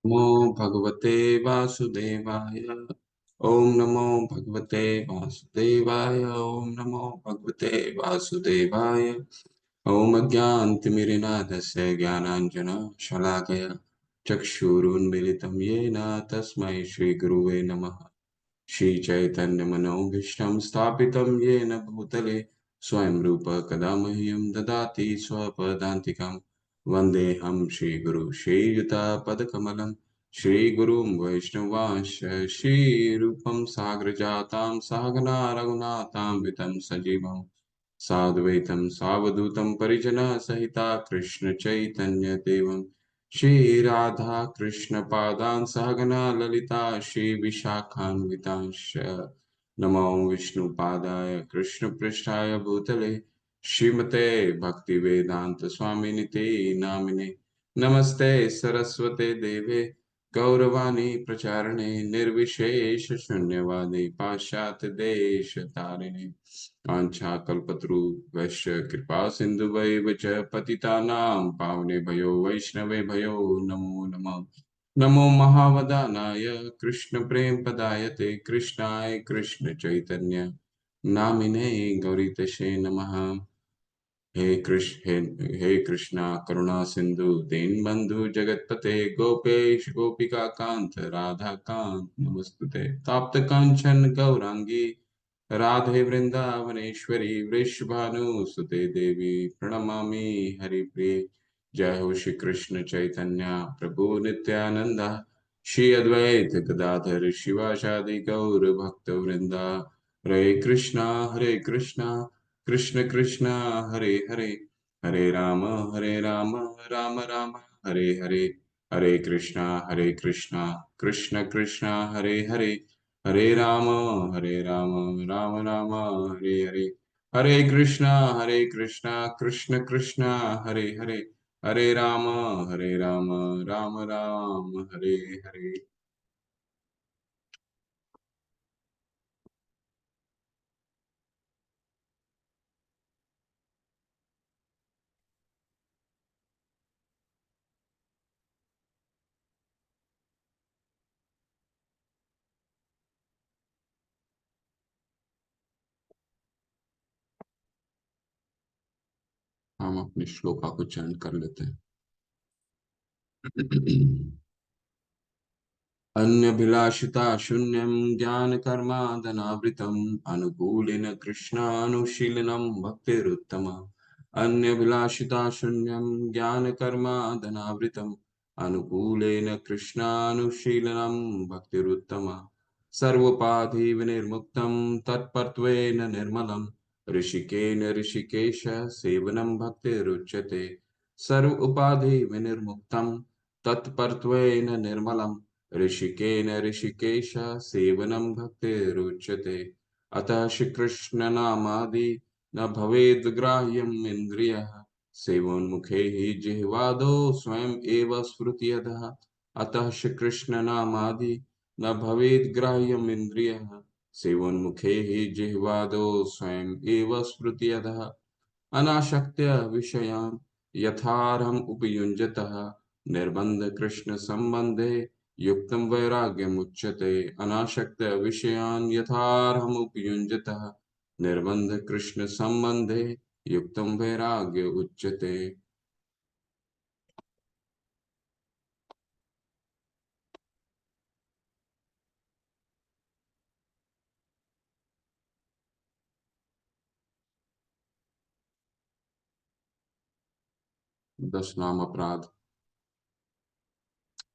नमो भगवते वासुदेवाय। ओम नमो भगवते वासुदेवाय। ओम नमो भगवते वासुदेवाय। ओम अज्ञानतिमिरन्धस्य ज्ञानाञ्जन शलाकया चक्षुरुन्मीलितं येन तस्मै श्रीगुरुवे नमः। श्रीचैतन्यमनोभीष्टं स्थापितं येन भूतले स्वयं रूप कदा मह्यं ददाति स्वपदान्तिकं। वन्देऽहं श्रीगुरु श्रीयुतापदकमलं श्रीगुरुं वैष्णवांश्च श्रीरूपं साग्रजातां सहगना रघुनाथान्वितं सजीवं साद्वैतं सावधूतं परिजनसहिता कृष्णचैतन्यदेवं श्री राधा कृष्ण पादान सहगना ललिता श्री विशाखान्वितांश। नमो विष्णु पादाय कृष्ण पृष्ठाय भूतले श्रीमते भक्ति वेदांत स्वामिनिते नामिने। नमस्ते सरस्वते देवे गौरवाणी प्रचारणे निर्विशेष शून्यवादी पाश्चात्य देश तारिणे। वाञ्छाकल्पतरुभ्यश्च कृपा सिन्धुवैव च पतितानां पावनेभ्यो वैष्णवेभ्यो नमो नमः। नमो महावदानाय कृष्णप्रेमपदायते कृष्णाय कृष्णचैतन्य नामिने गौरीतसे नमः। हे कृष्णा करुणा सिंधु दीनबंधु जगतपते गोपेश गोपिका कांत राधा कांत नमस्तुते। ताप्त कांचन गौरांगी राधे वृंदावनेश्वरी वृषभानुसुते देवी प्रणमामि हरिप्रिये। जय हो श्री कृष्ण चैतन्य प्रभु नित्यानंद श्री अद्वैत गदाधर शिवासादि गौर भक्त वृंदा। हरे कृष्णा कृष्ण कृष्ण हरे हरे हरे राम राम राम हरे हरे। हरे कृष्णा कृष्ण कृष्ण हरे हरे हरे राम राम राम हरे हरे। हरे कृष्णा कृष्ण कृष्ण हरे हरे हरे राम राम राम हरे हरे। हम अपने श्लोका को उच्चारण कर लेते हैं। अन्यभिलाषिता शून्यं ज्ञानकर्मादनावृतम् अनुकूलेन कृष्णानुशीलनं भक्तिरुत्तमा। अन्यभिलाषिता शून्यं ज्ञानकर्मादनावृतम् अनुकूलेन कृष्णानुशीलनं भक्तिरुत्तमा। सर्वोपाधि विनिर्मुक्तं तत्परत्वेन निर्मलं ऋषिकेन ऋषिकेश सेवनं भक्तिरुच्यते। सर्व उपाधि विनिर्मुक्तं तत्परत्वेन निर्मलं ऋषिकेन ऋषिकेश सेवनं भक्तिरुच्यते। अतः श्रीकृष्ण नामादि न भवेद् ग्राह्यम् इन्द्रियः सेवोन्मुखे हि जिह्वादो स्वयं एव स्फुरत्यधः। अतः श्रीकृष्ण नामादि न भवेद् ग्राह्यम् इन्द्रियः सेवोन्मुखे हि जिह्वादो स्वयं एव स्फुरत्यधः। अनाशक्त्य विषयान् यथार्हम् उपयुञ्जतः निर्बन्ध कृष्ण संबंधे युक्तं वैराग्यमुच्यते। अनाशक्त्य विषयान् यथार्हम् उपयुञ्जतः निर्बन्ध कृष्ण संबंधे युक्तं वैराग्य उच्यते। 10 नाम अपराध।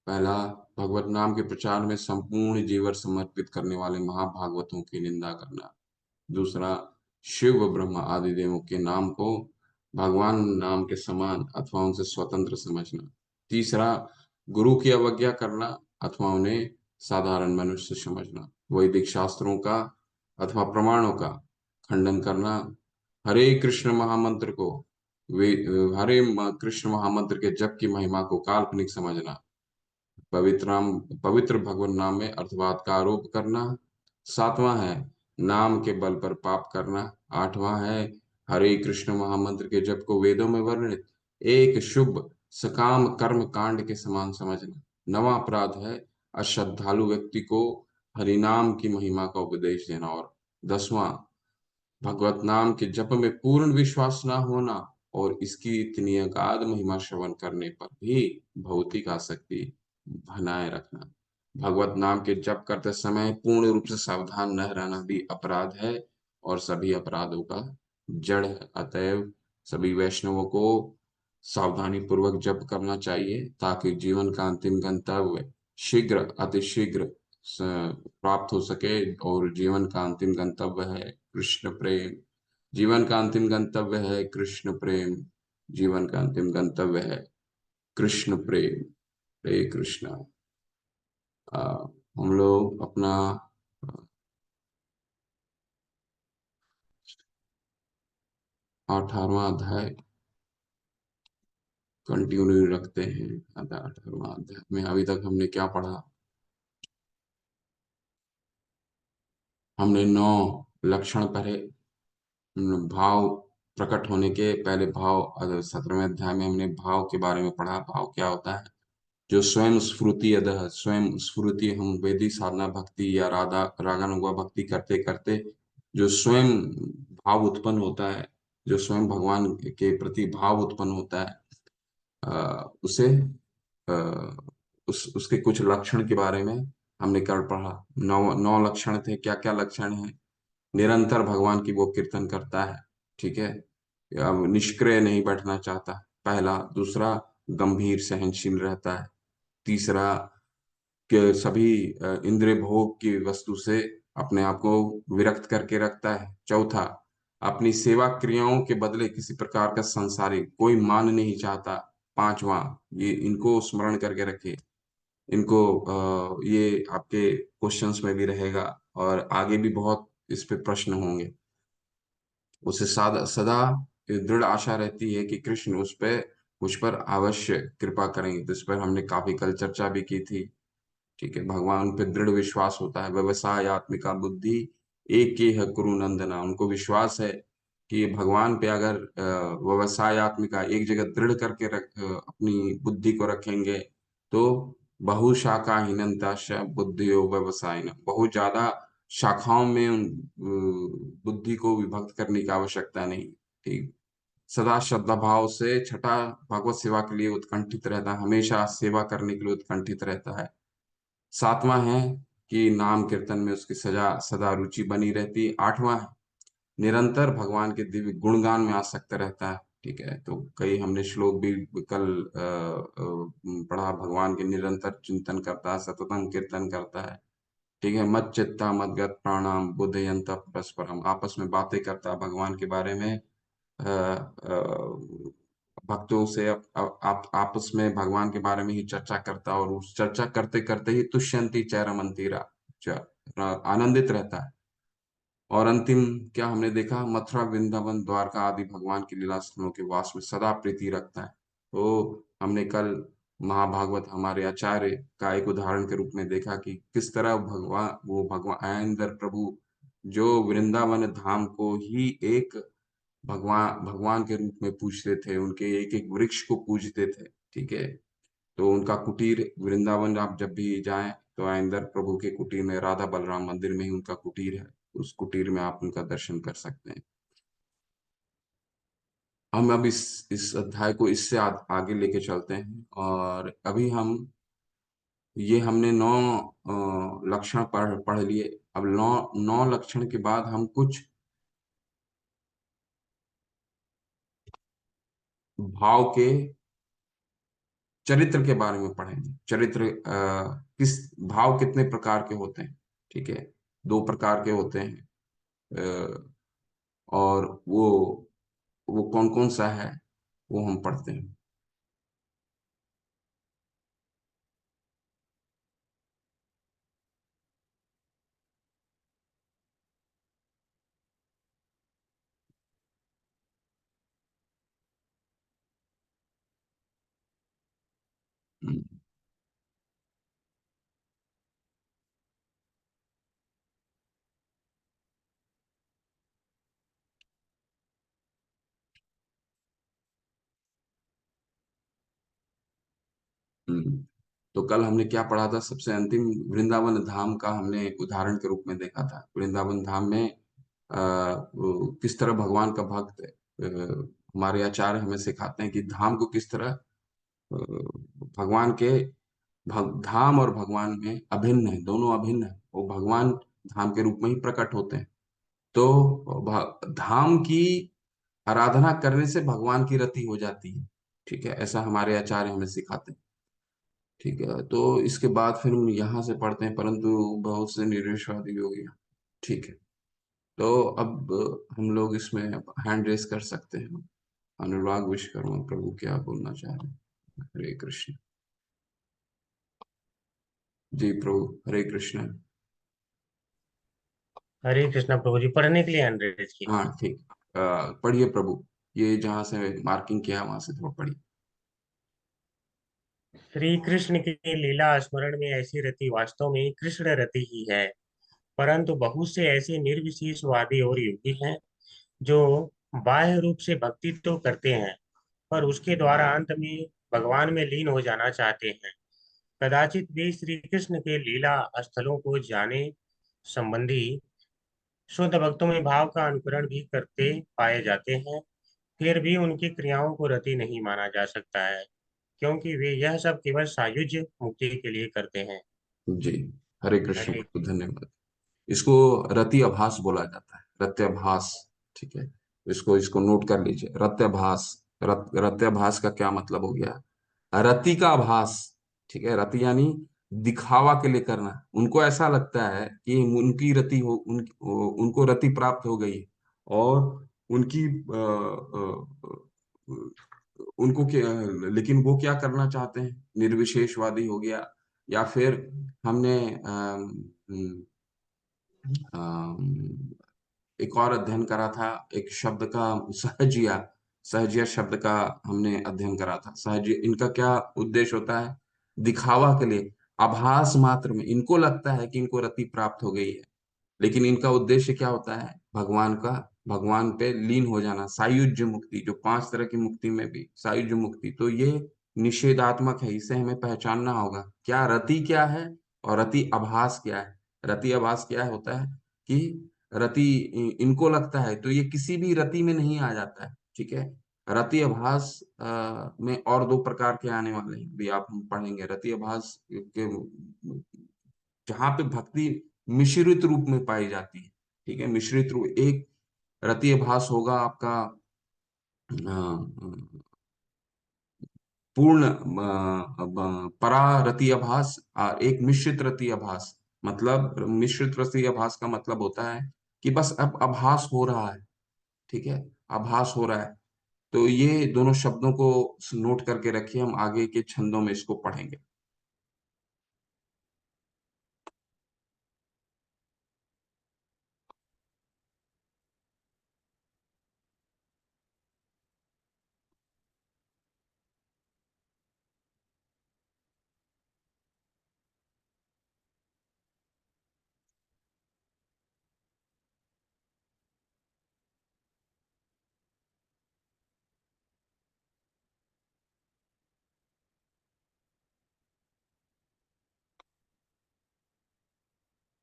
पहला, भगवत नाम के प्रचार में संपूर्ण जीवन समर्पित करने वाले महाभागवतों की निंदा करना। दूसरा, शिव व ब्रह्मा आदि देवों के नाम को भगवान नाम के समान अथवा उनसे स्वतंत्र समझना। तीसरा, गुरु की अवज्ञा करना अथवा उन्हें साधारण मनुष्य समझना। वैदिक शास्त्रों का अथवा प्रमाणों का खंडन करना। हरे कृष्ण महामंत्र को वे कृष्ण महामंत्र के जप की महिमा को काल्पनिक समझना। पवित्र भगवान नाम में अर्थवाद का आरोप करना। सातवां है नाम के बल पर पाप करना। आठवां है हरे कृष्ण महामंत्र के जप को वेदों में वर्णित एक शुभ सकाम कर्म कांड के समान समझना। नवा अपराध है अश्रद्धालु व्यक्ति को हरिनाम की महिमा का उपदेश देना। और 10वां, भगवत नाम के जप में पूर्ण विश्वास ना होना और इसकी इतनी अगाध महिमा श्रवण करने पर भी भौतिक आसक्ति बनाए रखना। भगवत नाम के जप करते समय पूर्ण रूप से सावधान न रहना भी अपराध है और सभी अपराधों का जड़ है। अतएव सभी वैष्णवों को सावधानी पूर्वक जप करना चाहिए ताकि जीवन का अंतिम गंतव्य शीघ्र अतिशीघ्र प्राप्त हो सके। और जीवन का अंतिम गंतव्य है कृष्ण प्रेम। जीवन का अंतिम गंतव्य है कृष्ण प्रेम। जीवन का अंतिम गंतव्य है कृष्ण प्रेम। हरे कृष्णा। आ, हम लोग अपना 18वां अध्याय कंटिन्यू रखते हैं। 18वां अध्याय में अभी तक हमने क्या पढ़ा? हमने 9 लक्षण पढ़े। भाव प्रकट होने के पहले भाव 17वें अध्याय में हमने भाव के बारे में पढ़ा। भाव क्या होता है? जो स्वयं स्फूर्ति अदह स्वयं स्फूर्ति, हम वेदी साधना भक्ति या रागानुगा भक्ति करते करते जो स्वयं भाव उत्पन्न होता है, जो स्वयं भगवान के प्रति भाव उत्पन्न होता है, उसे उसके कुछ लक्षण के बारे में हमने कल पढ़ा। 9 लक्षण थे। क्या क्या लक्षण है? निरंतर भगवान की वो कीर्तन करता है, ठीक है, अब निष्क्रिय नहीं बैठना चाहता, पहला। दूसरा, गंभीर सहनशील रहता है। तीसरा, कि सभी इंद्रिय भोग की वस्तु से अपने आप को विरक्त करके रखता है। चौथा, अपनी सेवा क्रियाओं के बदले किसी प्रकार का संसारिक कोई मान नहीं चाहता। पांचवा, ये इनको स्मरण करके रखे, इनको ये आपके क्वेश्चंस में भी रहेगा और आगे भी बहुत इस पे प्रश्न होंगे। उसे सदा सदा दृढ़ आशा रहती है कि कृष्ण मुझ पर अवश्य कृपा करेंगे। तो इस पर हमने काफी कल चर्चा भी की थी, ठीक है। भगवान पे दृढ़ विश्वास होता है। व्यवसाय आत्मिका बुद्धि एक ही है कुरु नंदना। उनको विश्वास है कि भगवान पे अगर व्यवसाय आत्मिका एक जगह दृढ़ करके अपनी बुद्धि को रखेंगे तो बहुशाखा हिनंता बुद्धियो व्यवसाय न, बहुत ज्यादा शाखाओं में बुद्धि को विभक्त करने की आवश्यकता नहीं। ठीक। सदा श्रद्धा भाव से। छठा, भगवत सेवा के लिए उत्कंठित रहता है, हमेशा सेवा करने के लिए उत्कंठित रहता है। सातवां है कि नाम कीर्तन में उसकी सजा सदा रुचि बनी रहती है। आठवां है निरंतर भगवान के दिव्य गुणगान में आसक्त रहता है, ठीक है। तो कई हमने श्लोक भी कल पढ़ा। भगवान के निरंतर चिंतन करता है, सततम कीर्तन करता है, ठीक है। मत चित्ता मदगत प्राणाम बुद्धयंत परस्परम, आपस में बातें करता है भगवान के बारे में। भक्तों से आप आपस में भगवान के बारे में ही चर्चा करता है और उस चर्चा करते करते ही तुष्यंती चैरमंतीरा, आनंदित रहता है। और अंतिम क्या हमने देखा? मथुरा वृंदावन द्वारका आदि भगवान की लीला स्थलों के वास में सदा प्रीति रखता है। तो हमने कल महाभागवत हमारे आचार्य का एक उदाहरण के रूप में देखा कि किस तरह भगवान आयंदर प्रभु जो वृंदावन धाम को ही एक भगवान भगवान के रूप में पूजते थे, उनके एक एक वृक्ष को पूजते थे, ठीक है। तो उनका कुटीर वृंदावन आप जब भी जाएं तो आइंदर प्रभु के कुटीर में, राधा बलराम मंदिर में ही उनका कुटीर है, उस कुटीर में आप उनका दर्शन कर सकते हैं। हम अब इस अध्याय को इससे आगे लेके चलते हैं और अभी हम ये हमने 9 लक्षण पढ़ लिए। अब 9 लक्षण के बाद हम कुछ भाव के चरित्र के बारे में पढ़ेंगे। चरित्र किस भाव कितने प्रकार के होते हैं, ठीक है। 2 प्रकार के होते हैं। और वो कौन कौन सा है वो हम पढ़ते हैं। हम्म, हम्म। तो कल हमने क्या पढ़ा था? सबसे अंतिम वृंदावन धाम का हमने उदाहरण के रूप में देखा था। वृंदावन धाम में किस तरह भगवान का भक्त हमारे आचार्य हमें सिखाते हैं कि धाम को किस तरह भगवान के धाम और भगवान में अभिन्न है, दोनों अभिन्न है। वो भगवान धाम के रूप में ही प्रकट होते हैं। तो धाम की आराधना करने से भगवान की रति हो जाती है। ठीक है, ऐसा हमारे आचार्य हमें सिखाते हैं। ठीक है, तो इसके बाद फिर हम यहाँ से पढ़ते हैं, परंतु बहुत से निराशावादी हो गया। ठीक है, तो अब हम लोग इसमें हैंड रेस कर सकते हैं। अनुराग विश्वकर्मा प्रभु क्या बोलना चाह रहे हैं? हरे कृष्ण। जी प्रभु, हरे कृष्ण। हरे कृष्णा प्रभु जी, पढ़ने के लिए हंड्रेड की। हाँ ठीक। पढ़िए प्रभु, ये जहाँ से मार्किंग किया वहां से थोड़ा पढ़िए। श्री कृष्ण की लीला स्मरण में ऐसी रति वास्तव में कृष्ण रति ही है। परंतु बहुत से ऐसे निर्विशेषवादी और योगी हैं जो बाह्य रूप से भक्ति तो करते हैं, पर उसके द्वारा अंत में भगवान में लीन हो जाना चाहते हैं। कदाचित वे श्री कृष्ण के लीला स्थलों को जाने संबंधी शुद्ध भक्तों में भाव का अनुकरण भी करते पाए जाते हैं, फिर भी उनकी क्रियाओं को रति नहीं माना जा सकता है, क्योंकि वे यह सब केवल सायुज्य मुक्ति के लिए करते हैं। जी, हरे कृष्ण हरे। प्रभु, धन्यवाद। इसको रति आभास बोला जाता है, रत्याभास। ठीक है, इसको इसको नोट कर लीजिए, रत्याभास। रत्याभास का क्या मतलब हो गया? रति का आभास। ठीक है, रति यानी दिखावा के लिए करना। उनको ऐसा लगता है कि उनकी रति हो, उनको रति प्राप्त हो गई है, और उनकी उनको क्या, लेकिन वो क्या करना चाहते हैं? निर्विशेषवादी हो गया, या फिर हमने एक और अध्ययन करा था, एक शब्द का, सहजिया। सहजिया शब्द का हमने अध्ययन करा था। सहजिया, इनका क्या उद्देश्य होता है? दिखावा के लिए, आभास मात्र में इनको लगता है कि इनको रति प्राप्त हो गई है, लेकिन इनका उद्देश्य क्या होता है? भगवान का, भगवान पे लीन हो जाना, सायुज्य मुक्ति। जो 5 तरह की मुक्ति में भी सायुज्य मुक्ति, तो ये निषेधात्मक है। इसे हमें पहचानना होगा, क्या रति क्या है और रति आभास क्या है। रति आभास क्या होता है कि रति इनको लगता है, तो ये किसी भी रति में नहीं आ जाता है। ठीक है, रति आभास में और 2 प्रकार के आने वाले हैं, भी आप पढ़ेंगे। रति आभास के जहाँ पे भक्ति मिश्रित रूप में पाई जाती है। ठीक है, मिश्रित रूप, एक रति आभास होगा आपका पूर्ण परा रति आभास, और एक मिश्रित रति आभास। मतलब मिश्रित रति आभास का मतलब होता है कि बस अब आभास हो रहा है। ठीक है, आभास हो रहा है। तो ये दोनों शब्दों को नोट करके रखिए, हम आगे के छंदों में इसको पढ़ेंगे।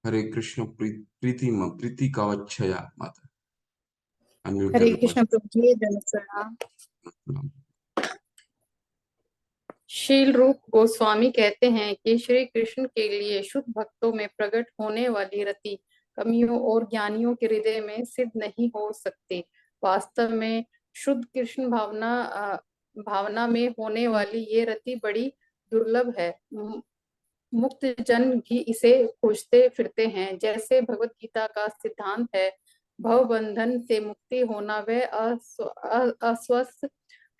हरे कृष्ण। प्रीति का अच्छया माता, अनम्यूट हरे करके कृष्ण प्रभु जी, दंड प्रणाम। पहुंच। शील रूप गोस्वामी कहते हैं कि श्री कृष्ण के लिए शुद्ध भक्तों में प्रकट होने वाली रति कमियों और ज्ञानियों के हृदय में सिद्ध नहीं हो सकती। वास्तव में शुद्ध कृष्ण भावना में होने वाली ये रति बड़ी दुर्लभ है। मुक्त जन भी इसे खोजते फिरते हैं। जैसे भगवत गीता का सिद्धांत है, भव बंधन से मुक्ति होना वह अस्वस्थ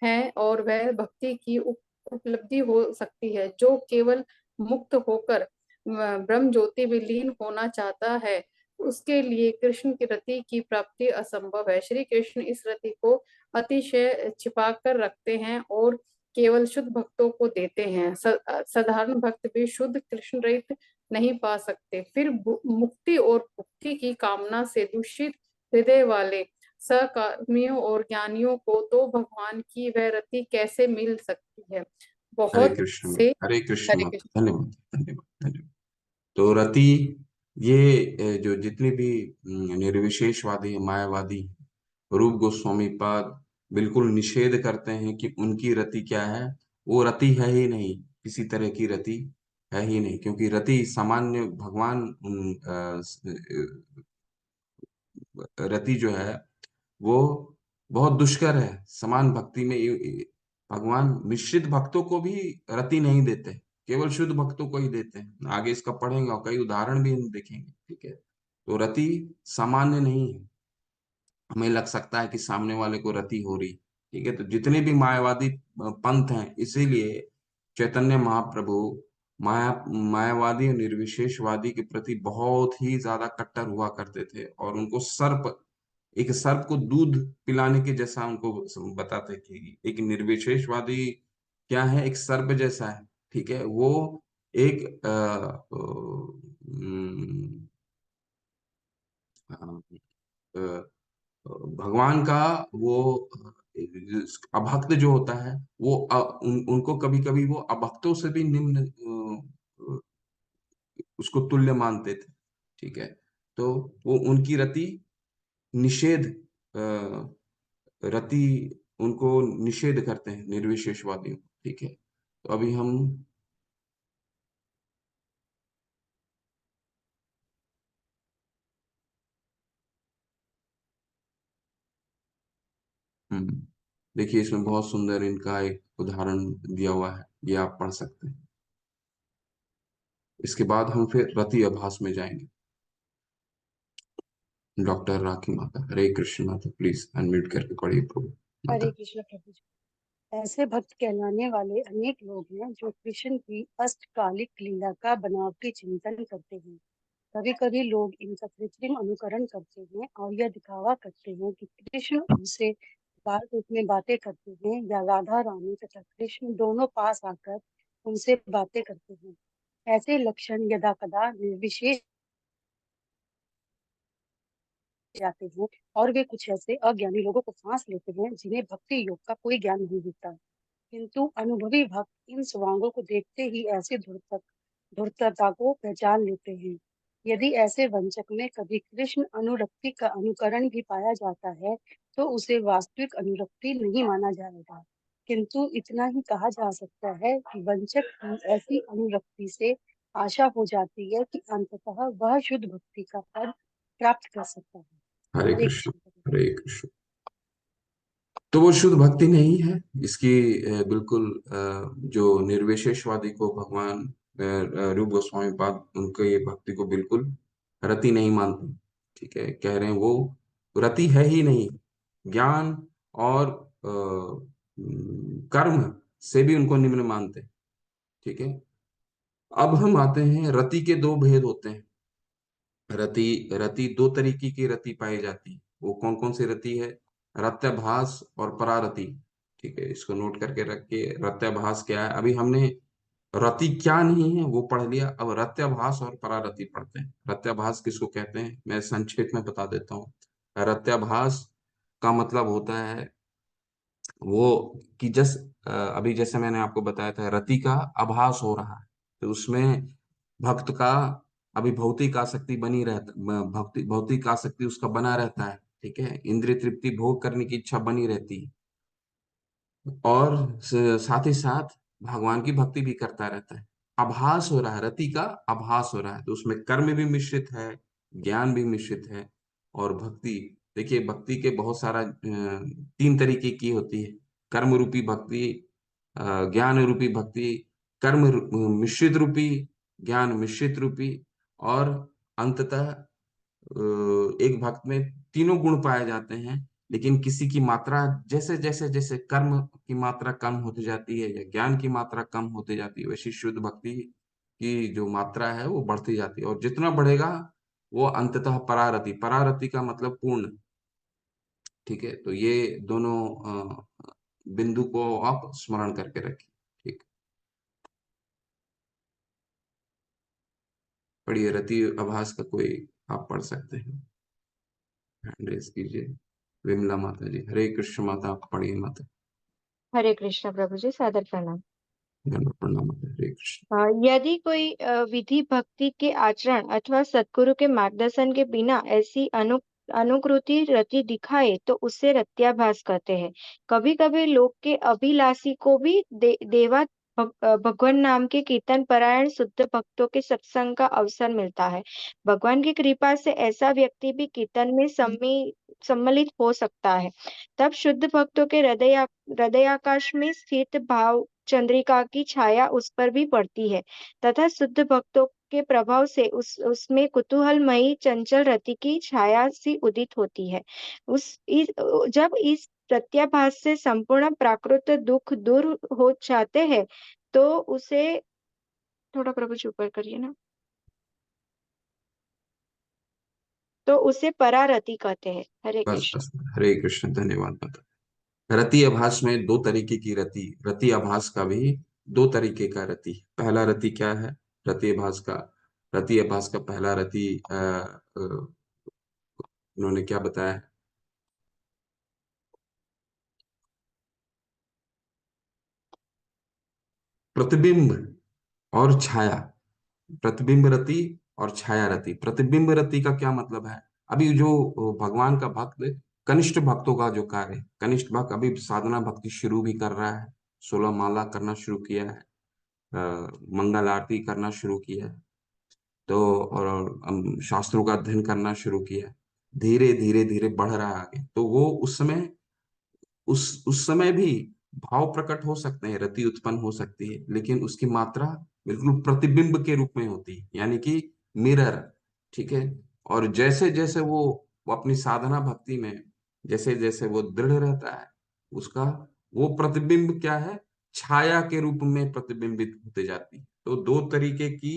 है, और वह भक्ति की उपलब्धि हो सकती है। जो केवल मुक्त होकर ब्रह्म ज्योति में लीन होना चाहता है, उसके लिए कृष्ण की रति की प्राप्ति असंभव है। श्री कृष्ण इस रति को अतिशय छिपा कर रखते हैं और केवल शुद्ध भक्तों को देते हैं। साधारण भक्त भी शुद्ध कृष्ण रहित नहीं पा सकते। फिर मुक्ति और भक्ति की कामना से दूषित हृदय वाले सहकर्मियों और ज्ञानियों को तो भगवान की वह रति कैसे मिल सकती है? बहुत से हरे कृष्ण हरे कृष्ण। माता, धन्यवाद धन्यवाद धन्यवाद। तो रति, ये जो जितने भी निर्विशेषवादी मायावादी रूप गोस्वामी पाद बिल्कुल निषेध करते हैं कि उनकी रति क्या है। वो रति है ही नहीं, किसी तरह की रति है ही नहीं, क्योंकि रति सामान्य भगवान रति जो है वो बहुत दुष्कर है। समान भक्ति में भगवान मिश्रित भक्तों को भी रति नहीं देते, केवल शुद्ध भक्तों को ही देते हैं। आगे इसका पढ़ेंगे और कई उदाहरण भी हम देखेंगे। ठीक है, तो रति सामान्य नहीं है। हमें लग सकता है कि सामने वाले को रति हो रही। ठीक है, तो जितने भी मायावादी पंथ हैं, इसीलिए चैतन्य महाप्रभु मायावादी और निर्विशेषवादी के प्रति बहुत ही ज्यादा कट्टर हुआ करते थे, और उनको एक सर्प को दूध पिलाने के जैसा उनको बताते कि एक निर्विशेषवादी क्या है, एक सर्प जैसा है। ठीक है, वो एक अ, भगवान का वो अभक्त जो होता है, वो उनको कभी कभी वो अभक्तों से भी निम्न उसको तुल्य मानते थे। ठीक है, तो वो उनकी रति निषेध रति उनको निषेध करते हैं निर्विशेषवादियों। ठीक है, तो अभी हम देखिए, इसमें बहुत सुंदर इनका एक उदाहरण दिया हुआ है, ये आप पढ़ सकते हैं। इसके बाद हम फिर रति आभास में जाएंगे। डॉक्टर राखी माता, हरे कृष्ण माता, प्लीज अनम्यूट करके पढ़िए प्रभु हरे माता। कृष्ण प्रभु जी। ऐसे भक्त कहलाने वाले अनेक लोग हैं जो कृष्ण की अष्टकालिक लीला का बनावटी चिंतन करते हैं। कभी कभी लोग इनका कृत्रिम अनुकरण करते हैं और यह दिखावा करते हैं कि कृष्ण उनसे बाल रूप में बातें करते हैं, या राधा रानी तथा कृष्ण दोनों पास आकर उनसे बातें करते हैं। ऐसे लक्षण यदा कदा निर्विशेष जाते हैं, और वे कुछ ऐसे अज्ञानी लोगों को फांस लेते हैं जिन्हें भक्ति योग का कोई ज्ञान नहीं होता। किंतु अनुभवी भक्त इन स्वांगों को देखते ही ऐसी धूर्तता को पहचान लेते हैं। यदि ऐसे वंचक में कभी कृष्ण अनुरक्ति का अनुकरण भी पाया जाता है, तो उसे वास्तविक अनुरक्ति नहीं माना जाएगा। किंतु इतना ही कहा जा सकता है कि वंचक की ऐसी अनुरक्ति से आशा हो जाती है कि अंततः वह शुद्ध भक्ति का पद प्राप्त कर सकता है। हरे हरे कृष्ण, कृष्ण। हरे कृष्ण। तो वो शुद्ध भक्ति नहीं है। इसकी बिल्कुल जो निर्विशेषवादी को भगवान रूप गोस्वामी पाद उनके ये भक्ति को बिल्कुल रति नहीं मानते। ठीक है, कह रहे हैं वो रति है ही नहीं। ज्ञान और कर्म से भी उनको निम्न मानते। ठीक है, अब हम आते हैं, रति के दो भेद होते हैं। रति रति दो तरीके की रति पाई जाती है। वो कौन कौन सी रति है? रत्याभास और परारति। ठीक है, इसको नोट करके रखिए। रत्याभास क्या है? अभी हमने रति क्या नहीं है वो पढ़ लिया, अब रत्याभास और परारति पढ़ते हैं। रत्याभास किसको कहते हैं, मैं संक्षेप में बता देता हूँ। रत्याभास का मतलब होता है वो कि अभी जैसे मैंने आपको बताया था, रति का आभास हो रहा है, तो उसमें भक्त का अभी भौतिक आसक्ति बनी रहता, भौतिक आसक्ति उसका बना रहता है। ठीक है, इंद्रिय तृप्ति भोग करने की इच्छा बनी रहती है, और साथ ही साथ भगवान की भक्ति भी करता रहता है। आभास हो रहा है, रति का आभास हो रहा है, तो उसमें कर्म भी मिश्रित है, ज्ञान भी मिश्रित है, और भक्ति। देखिए, भक्ति के बहुत सारा तीन तरीके की होती है। कर्म रूपी भक्ति, ज्ञान रूपी भक्ति, मिश्रित रूपी, ज्ञान मिश्रित रूपी, और अंततः एक भक्त में तीनों गुण पाए जाते हैं। लेकिन किसी की मात्रा जैसे जैसे जैसे कर्म की मात्रा कम होती जाती है या ज्ञान की मात्रा कम होती जाती है, वैसी शुद्ध भक्ति की जो मात्रा है वो बढ़ती जाती है, और जितना बढ़ेगा वो अंततः परारति। परारति का मतलब पूर्ण। ठीक है, तो ये दोनों बिंदु को आप स्मरण करके रखिए। ठीक, पढ़िए रति आभास का कोई आप पढ़ सकते हैं, हैंड रेज कीजिए। विमला माता जी, हरे कृष्ण माता, आप पढ़िए माता। हरे कृष्ण प्रभु जी, सादर प्रणाम। दंडवत प्रणाम। हरे कृष्ण। यदि कोई विधि भक्ति के आचरण अथवा सद्गुरु के मार्गदर्शन के बिना ऐसी अनुकृति रति दिखाए तो उसे रत्याभास कहते हैं। कभी कभी लोग के अभिलाषी को भी देवा भगवान नाम के कीर्तन परायण शुद्ध भक्तों के सत्संग का अवसर मिलता है। भगवान की कृपा से ऐसा व्यक्ति भी कीर्तन में सम्मिलित हो सकता है। तब शुद्ध भक्तों के हृदयाकाश में स्थित भाव चंद्रिका की छाया उस पर भी पड़ती है तथा शुद्ध भक्तों के प्रभाव से उसमें कुतूहलमयी चंचल रति की छाया सी उदित होती है। जब इस प्रत्याभास से संपूर्ण प्राकृत दुख दूर हो जाते हैं तो उसे थोड़ा प्रभु ऊपर करिए ना, तो उसे परारति कहते हैं। हरे बस कृष्ण। बस, हरे कृष्ण, धन्यवाद माता। रति आभास में दो तरीके की रति आभास का भी दो तरीके का रति। पहला रति क्या है? रति आभास का पहला रति उन्होंने क्या बताया है? प्रतिबिंब और छाया। प्रतिबिंब रति और छाया रति। प्रतिबिंब रति का क्या मतलब है? अभी जो भगवान का भक्त, कनिष्ठ भक्तों का जो कार्य है, कनिष्ठ भक्त अभी साधना भक्ति शुरू भी कर रहा है, 16 माला करना शुरू किया है, मंगल आरती करना शुरू किया है, तो और शास्त्रों का अध्ययन करना शुरू किया है, धीरे धीरे धीरे बढ़ रहा है आगे, तो वो उस समय भी भाव प्रकट हो सकते हैं, रति उत्पन्न हो सकती है, लेकिन उसकी मात्रा बिल्कुल प्रतिबिंब के रूप में होती है, यानी कि मिरर। ठीक है। और जैसे जैसे वो अपनी साधना भक्ति में जैसे जैसे वो दृढ़ रहता है, उसका वो प्रतिबिंब क्या है? छाया के रूप में प्रतिबिंबित होते जाती है। तो दो तरीके की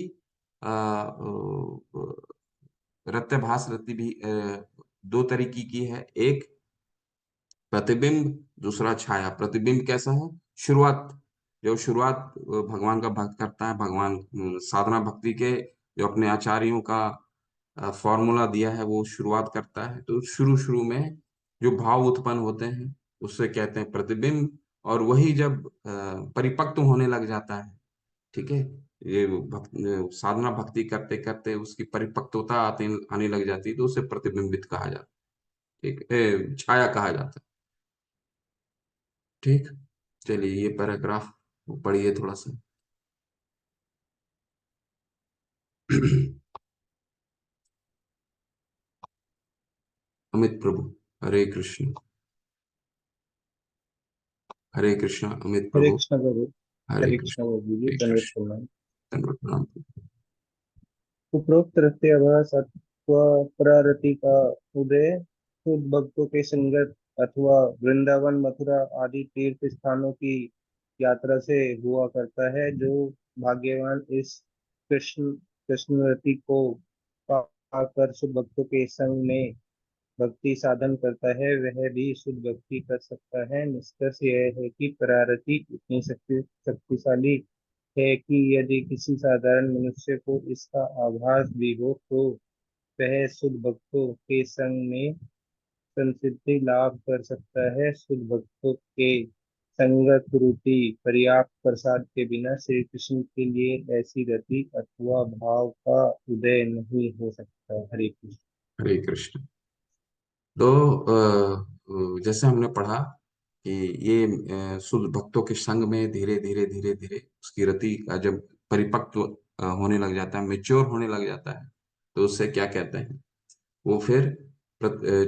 रत्याभास रति भी दो तरीके की है। एक प्रतिबिंब, दूसरा छाया। प्रतिबिंब कैसा है? शुरुआत भगवान का भक्त करता है, भगवान साधना भक्ति के जो अपने आचार्यों का फॉर्मूला दिया है वो शुरुआत करता है, तो शुरू शुरू में जो भाव उत्पन्न होते हैं उससे कहते हैं प्रतिबिंब। और वही जब परिपक्व होने लग जाता है, ठीक है, ये साधना भक्ति करते करते उसकी परिपक्वता आने लग जाती है, तो उसे प्रतिबिंबित कहा जाता है। ठीक, छाया कहा जाता है। ठीक। चलिए ये पैराग्राफ पढ़िए थोड़ा सा। अमित प्रभु। हरे कृष्ण। हरे कृष्ण अमित हरे प्रभु। कृष्ण प्रभु। हरे हरे कृष्ण। कृष्ण प्रभु जी, हरे दंडवत कृष्ण। प्रणाम। दंडवत प्रणाम। उपरोक्त रत्याभास अथवा परारति का उदय शुद्ध भक्तों के संगत अथवा वृंदावन मथुरा आदि तीर्थ स्थानों की यात्रा से हुआ करता है। जो भाग्यवान इस कृष्ण रति को पाकर शुद्ध भक्तों के संग में भक्ति साधन करता है, वह भी शुद्ध भक्ति कर सकता है। निष्कर्ष यह है कि परारति इतनी शक्तिशाली है कि यदि किसी साधारण मनुष्य को इसका आभास भी हो तो वह शुद्ध भक्तों के संग में संसिद्धि लाभ कर सकता है। शुद्ध भक्तों के संगत रूपी पर्याप्त प्रसाद के बिना श्री कृष्ण के लिए ऐसी रति अथवा भाव का उदय नहीं हो सकता। हरे कृष्ण। हरे कृष्ण। तो जैसे हमने पढ़ा कि ये शुद्ध भक्तों के संग में धीरे धीरे धीरे धीरे उसकी रति का जब परिपक्व होने लग जाता है, मेच्योर होने लग जाता है, तो उससे क्या कहते हैं, वो फिर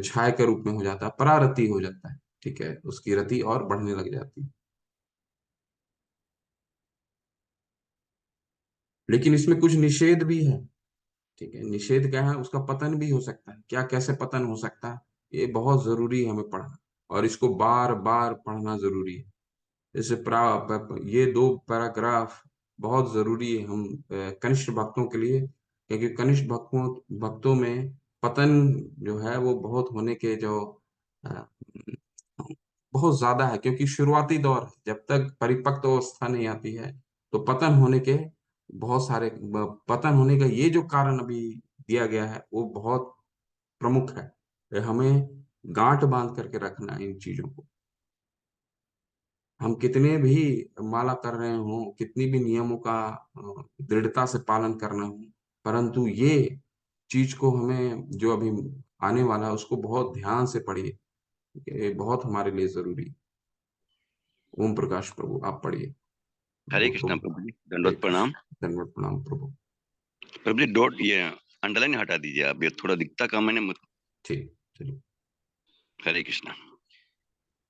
छाया के रूप में हो जाता है, परारति हो जाता है। ठीक है, उसकी रति और बढ़ने लग जाती है। लेकिन इसमें कुछ निषेध भी है। ठीक है, निषेध क्या है? उसका पतन भी हो सकता है। क्या, कैसे पतन हो सकता है? ये बहुत जरूरी है हमें पढ़ना, और इसको बार बार पढ़ना जरूरी है। जैसे ये दो पैराग्राफ बहुत जरूरी है हम कनिष्ठ भक्तों के लिए, क्योंकि कनिष्ठ भक्तों में पतन जो है वो बहुत होने के जो अ, बहुत ज्यादा है, क्योंकि शुरुआती दौर है, जब तक परिपक्व अवस्था नहीं आती है तो पतन होने के बहुत सारे पतन होने का ये जो कारण अभी दिया गया है वो बहुत प्रमुख है। हमें गांठ बांध करके रखना है इन चीजों को। हम कितने भी माला कर रहे हो, कितनी भी नियमों का दृढ़ता से पालन करना हो, परंतु ये चीज को हमें जो अभी आने वाला है उसको बहुत ध्यान से पढ़िए, ये बहुत हमारे लिए जरूरी है। ओम प्रकाश प्रभु आप पढ़िए। हरे वो कृष्णा तो प्रभु जी, हरे दंडवत प्रणाम। कृष्ण, धन्यवाद, प्रणाम प्रभु। प्रभु जी डॉट ये अंडरलाइन हटा दीजिए आप, ये थोड़ा दिखता कम है ना। ठीक, चलिए। हरे कृष्णा।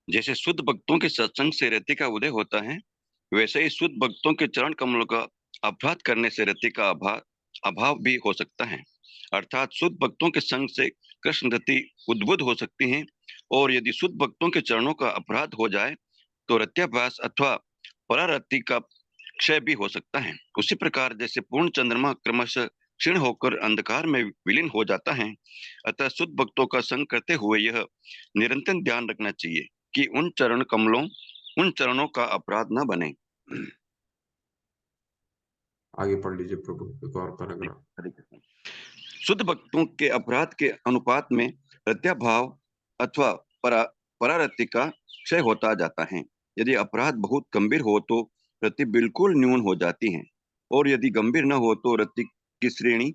जैसे शुद्ध भक्तों के सत्संग से रति का उदय होता है, वैसे ही शुद्ध भक्तों के चरण कमलों का अपराध करने से रति का अभाव भी हो सकता है। अर्थात शुद्ध भक्तों के संग से कृष्ण रति उद्बुद्ध हो सकती हैं, और यदि शुद्ध भक्तों के चरणों का अपराध हो जाए तो रत्याभास अथवा परारति का क्षय भी हो सकता है। उसी प्रकार जैसे पूर्ण चंद्रमा क्रमशः क्षीण होकर अंधकार में विलीन हो जाता है, अतः शुद्ध भक्तों का संग करते हुए यह निरंतर ध्यान रखना चाहिए कि उन चरणों का अपराध न बने। आगे पढ़ लीजिए प्रभु, एक और पैराग्राफ। हरे कृष्ण। शुद्ध भक्तों के अपराध के अनुपात में रत्याभाव अथवा परारति का क्षय होता जाता है। यदि अपराध बहुत गंभीर हो तो रति बिल्कुल न्यून हो जाती है, और यदि गंभीर न हो तो रति की श्रेणी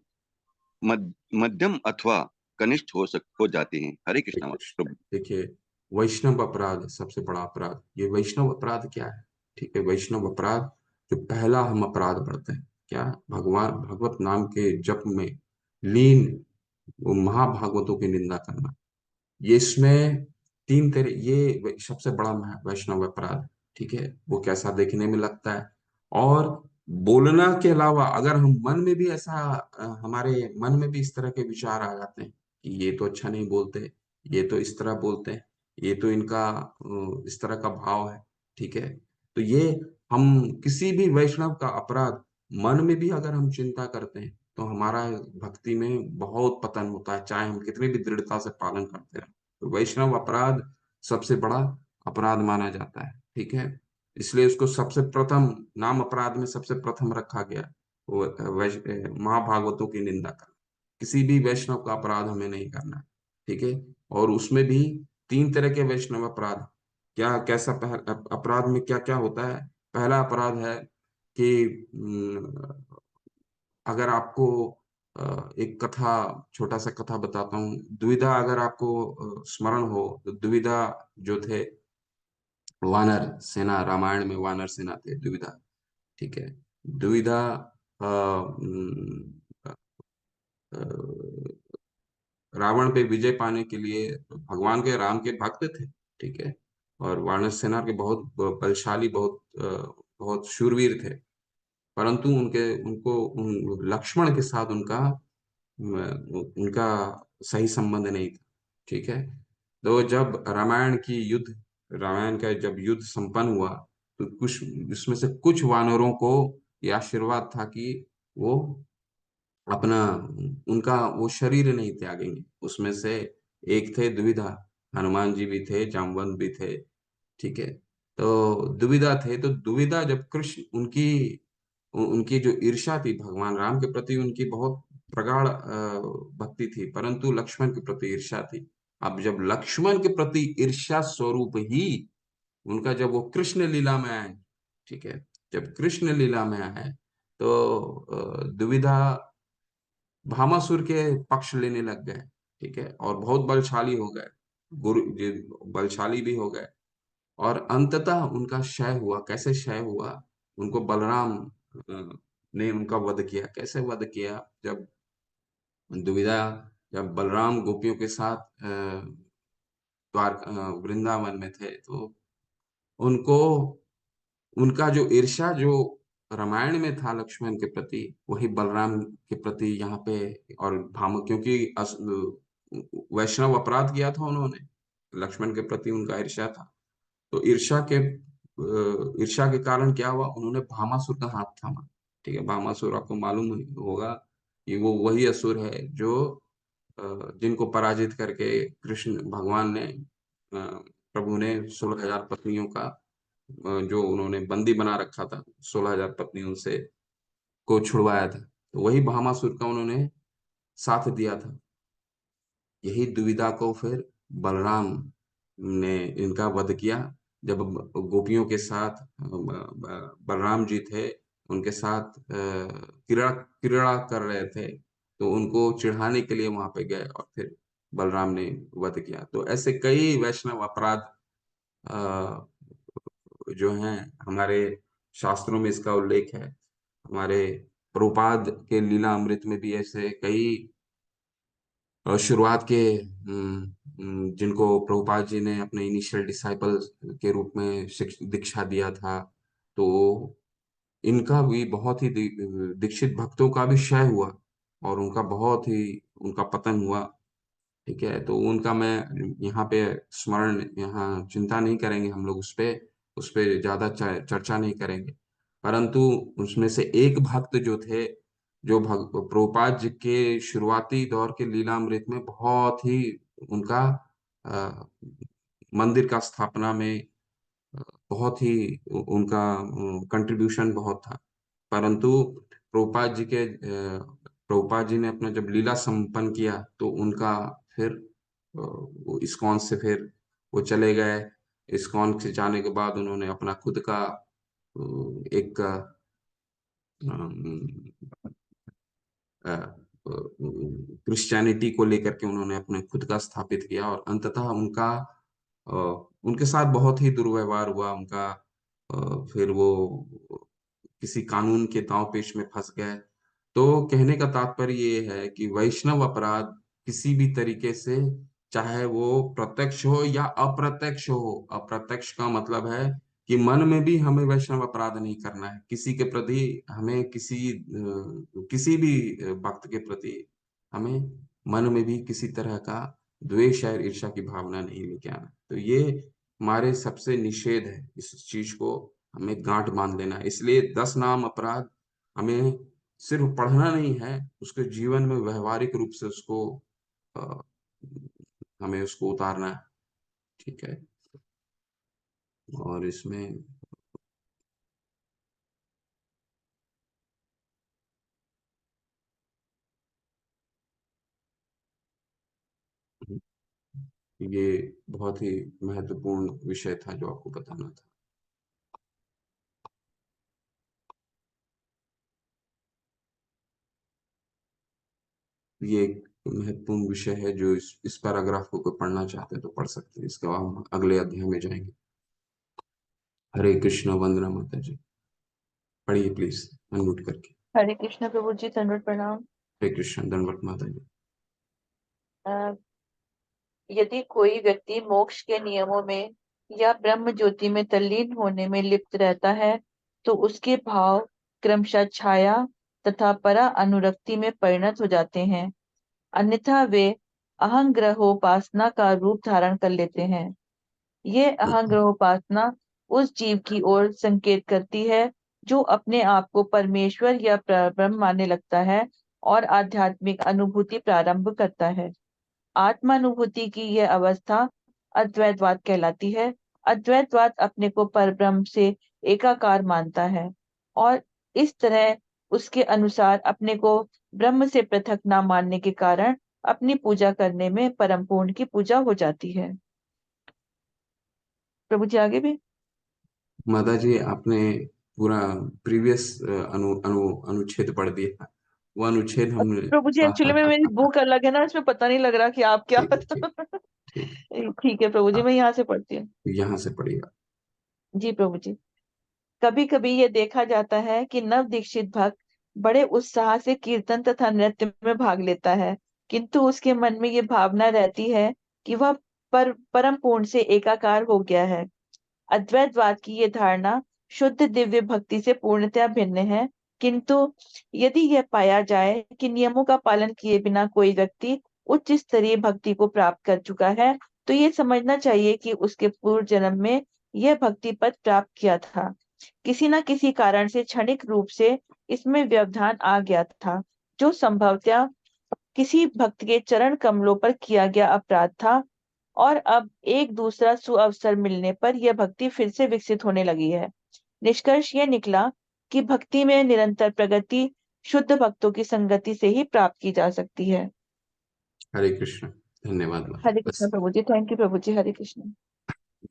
मध्यम अथवा कनिष्ठ हो जाती है। हरे कृष्ण प्रभु। देखिए, वैष्णव अपराध सबसे बड़ा अपराध। ये वैष्णव अपराध क्या है? ठीक है, वैष्णव अपराध जो पहला हम अपराध बढ़ते हैं, क्या? भगवत नाम के जप में लीन वो महाभागवतों की निंदा करना। ये इसमें तीन तरह, ये सबसे बड़ा वैष्णव अपराध। ठीक है, वो कैसा देखने में लगता है, और बोलना के अलावा अगर हम मन में भी ऐसा हमारे मन में भी इस तरह के विचार आ जाते हैं कि ये तो अच्छा नहीं बोलते, ये तो इस तरह बोलते हैं, ये तो इनका इस तरह का भाव है। ठीक है, तो ये हम किसी भी वैष्णव का अपराध मन में भी अगर हम चिंता करते हैं तो हमारा भक्ति में बहुत पतन होता है, चाहे हम कितनी भी दृढ़ता से पालन करते रहें। तो वैष्णव अपराध सबसे बड़ा अपराध माना जाता है। ठीक है, इसलिए उसको सबसे प्रथम नाम अपराध में सबसे प्रथम रखा गया, वो महाभागवतों की निंदा करना। किसी भी वैष्णव का अपराध हमें नहीं करना है। ठीक है, और उसमें भी तीन तरह के वैष्णव अपराध। क्या कैसा अपराध में क्या क्या होता है? पहला अपराध है कि अगर आपको एक कथा, छोटा सा कथा बताता हूँ। द्विधा अगर आपको स्मरण हो तो द्विधा जो थे वानर सेना, रामायण में वानर सेना थे द्विधा। ठीक है, द्विधा अ, उम, अ, रावण पे विजय पाने के लिए भगवान के राम के भक्त थे। ठीक है, और वानर सेना के बहुत बलशाली, बहुत शूरवीर थे, परंतु लक्ष्मण के साथ उनका सही संबंध नहीं था। ठीक है, तो जब रामायण का जब युद्ध संपन्न हुआ तो कुछ उसमें से कुछ वानरों को यह आशीर्वाद था कि वो अपना उनका वो शरीर नहीं त्यागेंगे। उसमें से एक थे दुविधा, हनुमान जी भी थे, जामवंत भी थे। ठीक है, तो दुविधा थे, तो दुविधा जब कृष्ण उनकी जो ईर्ष्या थी भगवान राम के प्रति, उनकी बहुत प्रगाढ़ भक्ति थी, परंतु लक्ष्मण के प्रति ईर्ष्या थी। अब जब लक्ष्मण के प्रति ईर्ष्या स्वरूप ही उनका, जब वो कृष्ण लीला में आए, ठीक है, जब कृष्ण लीला में आए तो दुविधा भामासुर के पक्ष लेने लग गए। ठीक है, और बहुत बलशाली हो गए, बलशाली भी हो गए, और अंततः उनका क्षय हुआ। कैसे क्षय हुआ? उनको बलराम ने उनका वध किया। कैसे वध किया? दुविधा जब बलराम गोपियों के साथ वृंदावन में थे, तो उनको उनका जो ईर्ष्या जो रामायण में था लक्ष्मण के प्रति, वही बलराम के प्रति यहाँ पे, और भाम क्योंकि वैष्णव अपराध किया था उन्होंने, लक्ष्मण के प्रति उनका ईर्ष्या था। तो ईर्ष्या के कारण क्या हुआ? उन्होंने भामासुर का हाथ थामा। ठीक है, भामासुर आपको मालूम ही होगा कि वो वही असुर है जो जिनको पराजित करके कृष्ण भगवान ने प्रभु ने 16,000 पत्नियों का जो उन्होंने बंदी बना रखा था, 16,000 पत्नियों से को छुड़वाया था। तो वही भामासुर का उन्होंने साथ दिया था। यही दुविधा को फिर बलराम ने इनका वध किया, जब गोपियों के साथ बलराम जी थे, उनके साथ क्रीड़ा क्रीड़ा कर रहे थे, तो उनको चिढ़ाने के लिए वहां पे गए और फिर बलराम ने वध किया। तो ऐसे कई वैष्णव अपराध अ, जो हैं, हमारे शास्त्रों में इसका उल्लेख है। हमारे प्रभुपाद के लीला अमृत में भी ऐसे कई शुरुआत के जिनको प्रभुपाद जी ने अपने इनिशियल डिसाइपल के रूप में दीक्षा दिया था, तो इनका भी बहुत ही दीक्षित भक्तों का भी क्षय हुआ और उनका बहुत ही उनका पतन हुआ। ठीक है, तो उनका मैं यहाँ पे स्मरण, यहाँ चिंता नहीं करेंगे हम लोग, उस पे ज्यादा चर्चा नहीं करेंगे। परंतु उसमें से एक भक्त जो थे, जो प्रभुपाद जी के शुरुआती दौर के लीलामृत में बहुत ही उनका अ, मंदिर का स्थापना में बहुत ही उनका कंट्रीब्यूशन बहुत था। परंतु प्रभुपाद जी ने अपना जब लीला संपन्न किया, तो उनका फिर वो इस्कॉन से फिर वो चले गए। इस्कॉन से जाने के बाद उन्होंने अपना खुद का एक क्रिश्चियनिटी को लेकर के उन्होंने अपने खुद का स्थापित किया, और अंततः उनका अ, उनके साथ बहुत ही दुर्व्यवहार हुआ उनका। फिर वो किसी कानून के दांव पेच में फंस गए। तो कहने का तात्पर्य ये है कि वैष्णव अपराध किसी भी तरीके से, चाहे वो प्रत्यक्ष हो या अप्रत्यक्ष हो, अप्रत्यक्ष का मतलब है कि मन में भी हमें वैष्णव अपराध नहीं करना है किसी के प्रति। हमें किसी भी भक्त के प्रति हमें मन में भी किसी तरह का द्वेष या ईर्ष्या की भावना नहीं लेके आना। तो ये हमारे सबसे निषेध है, इस चीज को हमें गांठ बांध लेना है। इसलिए 10 नाम अपराध हमें सिर्फ पढ़ना नहीं है, उसके जीवन में व्यवहारिक रूप से उसको अ, हमें उसको उतारना है। ठीक है, और इसमें ये बहुत ही महत्वपूर्ण विषय था जो आपको बताना था। ये एक महत्वपूर्ण विषय है जो इस पैराग्राफ को कोई पढ़ना चाहते हैं तो पढ़ सकते हैं। इसके बाद हम अगले अध्याय में जाएंगे। हरे कृष्ण। वंदना माता जी, पढ़िए प्लीज अनम्यूट करके। हरे कृष्ण प्रभु जी, दंडवत प्रणाम। हरे कृष्ण। दंडवत माता जी। अ, यदि कोई व्यक्ति मोक्ष के नियमों में या ब्रह्म ज्योति में तल्लीन होने में लिप्त रहता है, तो उसके भाव क्रमशः छाया तथा परा अनुरक्ति में परिणत हो जाते हैं। अन्यथा वे अहंग्रहोपासना का रूप धारण कर लेते हैं। ये अहंग्रहोपासना उस जीव की ओर संकेत करती है जो अपने आप को परमेश्वर या ब्रह्म मानने लगता है और आध्यात्मिक अनुभूति प्रारंभ करता है। आत्मानुभूति की यह अवस्था अद्वैतवाद कहलाती है। अद्वैतवाद अपने को परब्रह्म से एकाकार मानता है और इस तरह उसके अनुसार अपने को ब्रह्म से पृथक न मानने के कारण अपनी पूजा करने में परम पूर्ण की पूजा हो जाती है। प्रभु जी आगे भी। माता जी, आपने पूरा प्रीवियस अनुच्छेद पढ़ दिया। वो अनुच्छेद हमने प्रभु जी एक्चुअली में मेरी बुक अलग है ना, इसमें पता नहीं लग रहा कि आप क्या ठीक ठीक ठीक है प्रभु जी, मैं यहाँ से पढ़ती हूँ। यहाँ से पढ़िएगा। जी प्रभु जी। कभी कभी ये देखा जाता है कि नव दीक्षित भक्त बड़े उत्साह से कीर्तन तथा नृत्य में भाग लेता है, किंतु उसके मन में ये भावना रहती है कि वह परम पूर्ण से एकाकार हो गया है। अद्वैतवाद की ये धारणा शुद्ध दिव्य भक्ति से पूर्णतया भिन्न है, किंतु यदि यह पाया जाए कि नियमों का पालन किए बिना कोई व्यक्ति उच्च स्तरीय भक्ति को प्राप्त कर चुका है, तो ये समझना चाहिए कि उसके पूर्व जन्म में यह भक्ति पद प्राप्त किया था। किसी न किसी कारण से क्षणिक रूप से इसमें व्यवधान आ गया था, जो संभवतः किसी भक्त के चरण कमलों पर किया गया अपराध था, और अब एक दूसरा सुअवसर मिलने पर यह भक्ति फिर से विकसित होने लगी है। निष्कर्ष यह निकला कि भक्ति में निरंतर प्रगति शुद्ध भक्तों की संगति से ही प्राप्त की जा सकती है। हरे कृष्ण। धन्यवाद माता। हरे कृष्ण बस प्रभु जी, थैंक यू प्रभु जी। हरे कृष्ण।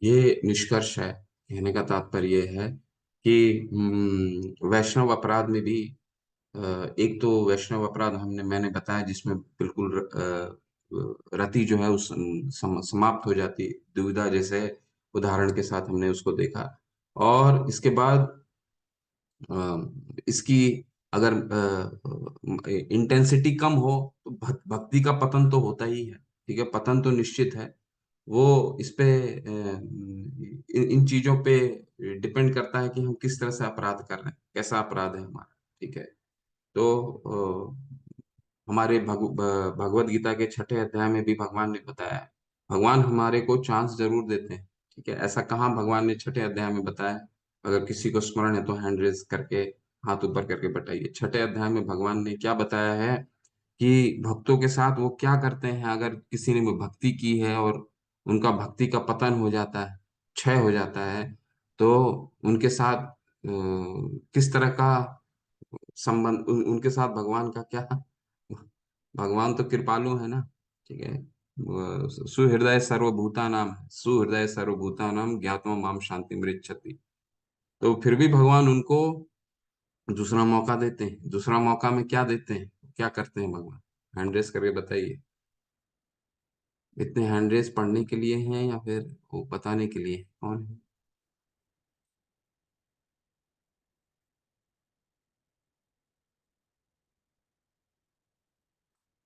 ये निष्कर्ष है। कहने का तात्पर्य ये है कि वैष्णव अपराध में भी एक तो वैष्णव अपराध मैंने बताया जिसमें बिल्कुल रति जो है उस समाप्त हो जाती है, दुविधा जैसे उदाहरण के साथ हमने उसको देखा। और इसके बाद इसकी अगर इंटेंसिटी कम हो तो भक्ति का पतन तो होता ही है। ठीक है, पतन तो निश्चित है। वो इस पे इन चीजों पे डिपेंड करता है कि हम किस तरह से अपराध कर रहे हैं, कैसा अपराध है हमारा। ठीक है, तो हमारे भगवत गीता के 6 अध्याय में भी भगवान ने बताया है। भगवान हमारे को चांस जरूर देते हैं। ठीक है, ऐसा कहाँ भगवान ने 6 अध्याय में बताया? अगर किसी को स्मरण है तो हैंड रेज करके, हाथ ऊपर करके बताइए, 6 अध्याय में भगवान ने क्या बताया है कि भक्तों के साथ वो क्या करते हैं अगर किसी ने भक्ति की है और उनका भक्ति का पतन हो जाता है, क्षय हो जाता है, तो उनके साथ किस तरह का संबंध, उनके साथ भगवान का क्या। भगवान तो कृपालु है ना। ठीक है, सुहृदय सर्वभूतानाम, सुहृदय सर्वभूतानाम ज्ञात्वा माम शांति मृच्छति। तो फिर भी भगवान उनको दूसरा मौका देते हैं। दूसरा मौका में क्या देते हैं, क्या करते हैं भगवान? हैंड रेस करके बताइए। इतने हैंड रेस पढ़ने के लिए हैं या फिर वो बताने के लिए? कौन है?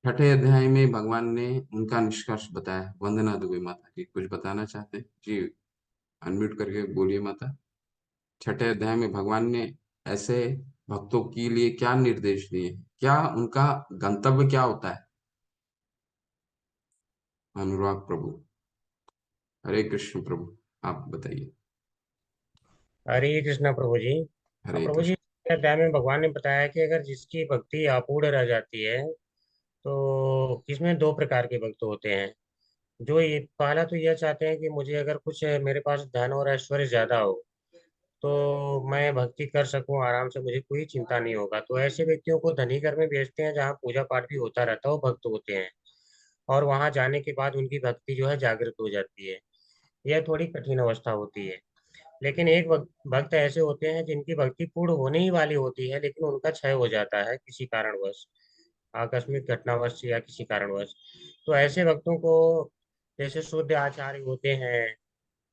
6 अध्याय में भगवान ने उनका निष्कर्ष बताया। वंदना दुबे माता जी कुछ बताना चाहते हैं जी? अनम्यूट करके बोलिए माता। 6 अध्याय में भगवान ने ऐसे भक्तों के लिए क्या निर्देश दिए, क्या उनका गंतव्य क्या होता है? अनुराग प्रभु, हरे कृष्ण प्रभु, आप बताइए। हरे कृष्णा प्रभु जी। हरे प्रभु जी, कृष्ण। इस अध्याय में भगवान ने बताया कि अगर जिसकी भक्ति अपूर्ण रह जाती है तो इसमें दो प्रकार के भक्त होते हैं। जो ये पहला तो यह चाहते हैं कि मुझे अगर कुछ मेरे पास धन और ऐश्वर्य ज्यादा हो तो मैं भक्ति कर सकूं आराम से, मुझे कोई चिंता नहीं होगा, तो ऐसे व्यक्तियों को धनी घर में भेजते हैं जहाँ पूजा पाठ भी होता रहता है, वो भक्त होते हैं। और वहां जाने के बाद उनकी भक्ति जो है जागृत हो जाती है। यह थोड़ी कठिन अवस्था होती है। लेकिन एक भक्त ऐसे होते हैं जिनकी भक्ति पूर्ण होने ही वाली होती है लेकिन उनका क्षय हो जाता है किसी कारणवश, आकस्मिक घटनावश या किसी कारणवश। तो ऐसे भक्तों को, जैसे शुद्ध आचार्य होते हैं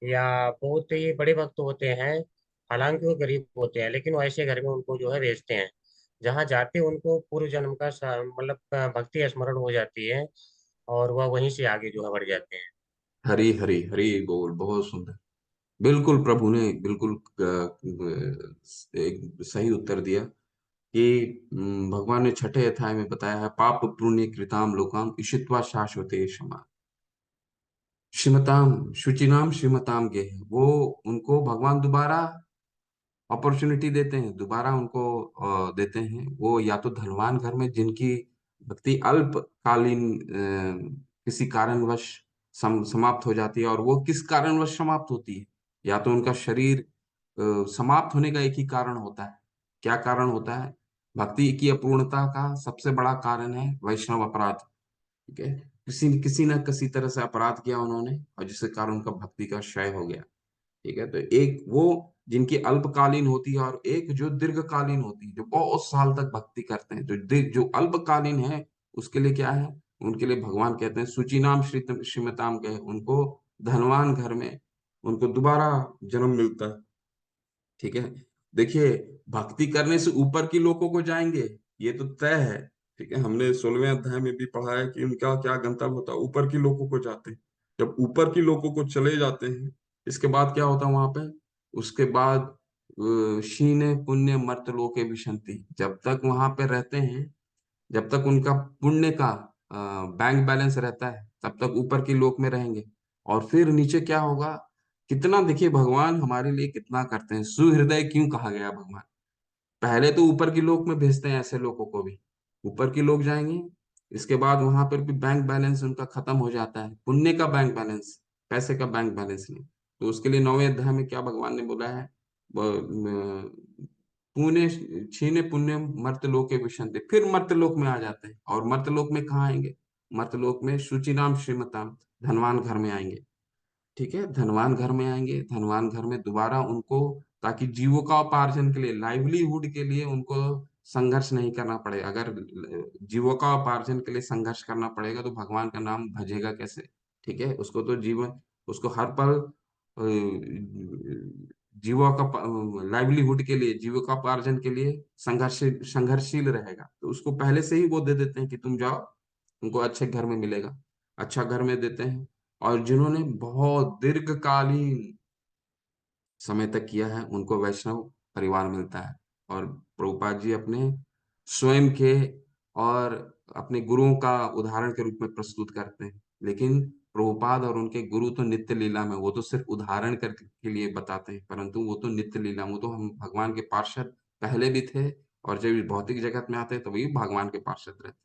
या बहुत ही बड़े भक्त होते हैं, हालांकि वो गरीब होते हैं लेकिन वो ऐसे घर में उनको जो है भेजते हैं जहाँ जाते उनको पूर्व जन्म का मतलब भक्ति स्मरण हो जाती है और वह वहीं से आगे जो है बढ़ जाते हैं। हरी हरी हरी बोल, बहुत सुंदर। बिल्कुल प्रभु ने बिल्कुल एक सही उत्तर दिया कि भगवान ने 6 अध्याय में बताया है, पाप पुण्य कृताम लोकाम इशित्वा शाश्वते क्षमा श्रीमताम शुचिनाम श्रीमताम गे। वो उनको भगवान दोबारा अपॉर्चुनिटी देते हैं, दोबारा उनको देते हैं। वो या तो धनवान घर में जिनकी भक्ति अल्पकालीन किसी कारणवश समाप्त हो जाती है, और वो किस कारणवश समाप्त होती है? या तो उनका शरीर समाप्त होने का एक ही कारण होता है। क्या कारण होता है? भक्ति की अपूर्णता का सबसे बड़ा कारण है वैष्णव अपराध। ठीक है, किसी किसी न किसी तरह से अपराध किया उन्होंने और जिसके कारण उनका भक्ति का क्षय हो गया। ठीक है, तो एक वो जिनकी अल्पकालीन होती है और एक जो दीर्घकालीन होती है, जो बहुत साल तक भक्ति करते हैं। जो अल्पकालीन है उसके लिए क्या है? उनके लिए भगवान कहते हैं सुचिनाम श्रीमताम कहे, उनको धनवान घर में उनको दोबारा जन्म मिलता है। ठीक है, देखिए, भक्ति करने से ऊपर के लोगों को जाएंगे, ये तो तय है। ठीक है, हमने 16वें अध्याय में भी पढ़ा है कि उनका क्या गंतव्य होता है, ऊपर के लोगों को जाते हैं। जब ऊपर के लोगों को चले जाते हैं, इसके बाद क्या होता है वहां पे? उसके बाद क्षीणे पुण्य मर्तलोके विशन्ति, जब तक वहां पे रहते हैं, जब तक उनका पुण्य का बैंक बैलेंस रहता है, तब तक ऊपर की लोक में रहेंगे। और फिर नीचे क्या होगा? कितना, देखिए भगवान हमारे लिए कितना करते हैं। सुहृदय क्यों कहा गया भगवान? पहले तो ऊपर की लोक में भेजते हैं ऐसे लोगों को भी, ऊपर की लोग जाएंगे, इसके बाद वहां पर भी बैंक बैलेंस उनका खत्म हो जाता है, पुण्य का बैंक बैलेंस, पैसे का बैंक बैलेंस नहीं। तो उसके लिए 9वें अध्याय में क्या भगवान ने बोला है? पुण्य छीने पुण्य मर्तलोक के विशंति, फिर मर्तलोक में आ जाते हैं। और मर्तलोक में कहाँ आएंगे? मर्तलोक में शुचिनाम श्रीमताम, धनवान घर में आएंगे। ठीक है, धनवान घर में आएंगे, धनवान घर में दोबारा उनको, ताकि जीविकोपार्जन के लिए, लाइवलीहुड के लिए उनको संघर्ष नहीं करना पड़े। अगर जीविकोपार्जन के लिए संघर्ष करना पड़ेगा तो भगवान का नाम भजेगा कैसे? ठीक है, उसको तो जीवन, उसको हर पल जीवों का, लाइवलीहुड के लिए, जीविकोपार्जन के लिए संघर्षशील रहेगा। तो उसको पहले से ही वो दे देते हैं कि तुम जाओ, उनको अच्छे घर में मिलेगा, अच्छा घर में देते हैं। और जिन्होंने बहुत दीर्घकालीन समय तक किया है उनको वैष्णव परिवार मिलता है। और प्रभुपाद जी अपने स्वयं के और अपने गुरुओं का उदाहरण के रूप में प्रस्तुत करते हैं। लेकिन प्रभुपाद और उनके गुरु तो नित्य लीला में, वो तो सिर्फ उदाहरण के लिए बताते हैं, परंतु वो तो नित्य लीला में, वो तो हम भगवान के पार्षद पहले भी थे, और जब भौतिक जगत में आते हैं तो वही भगवान के पार्षद रहते हैं।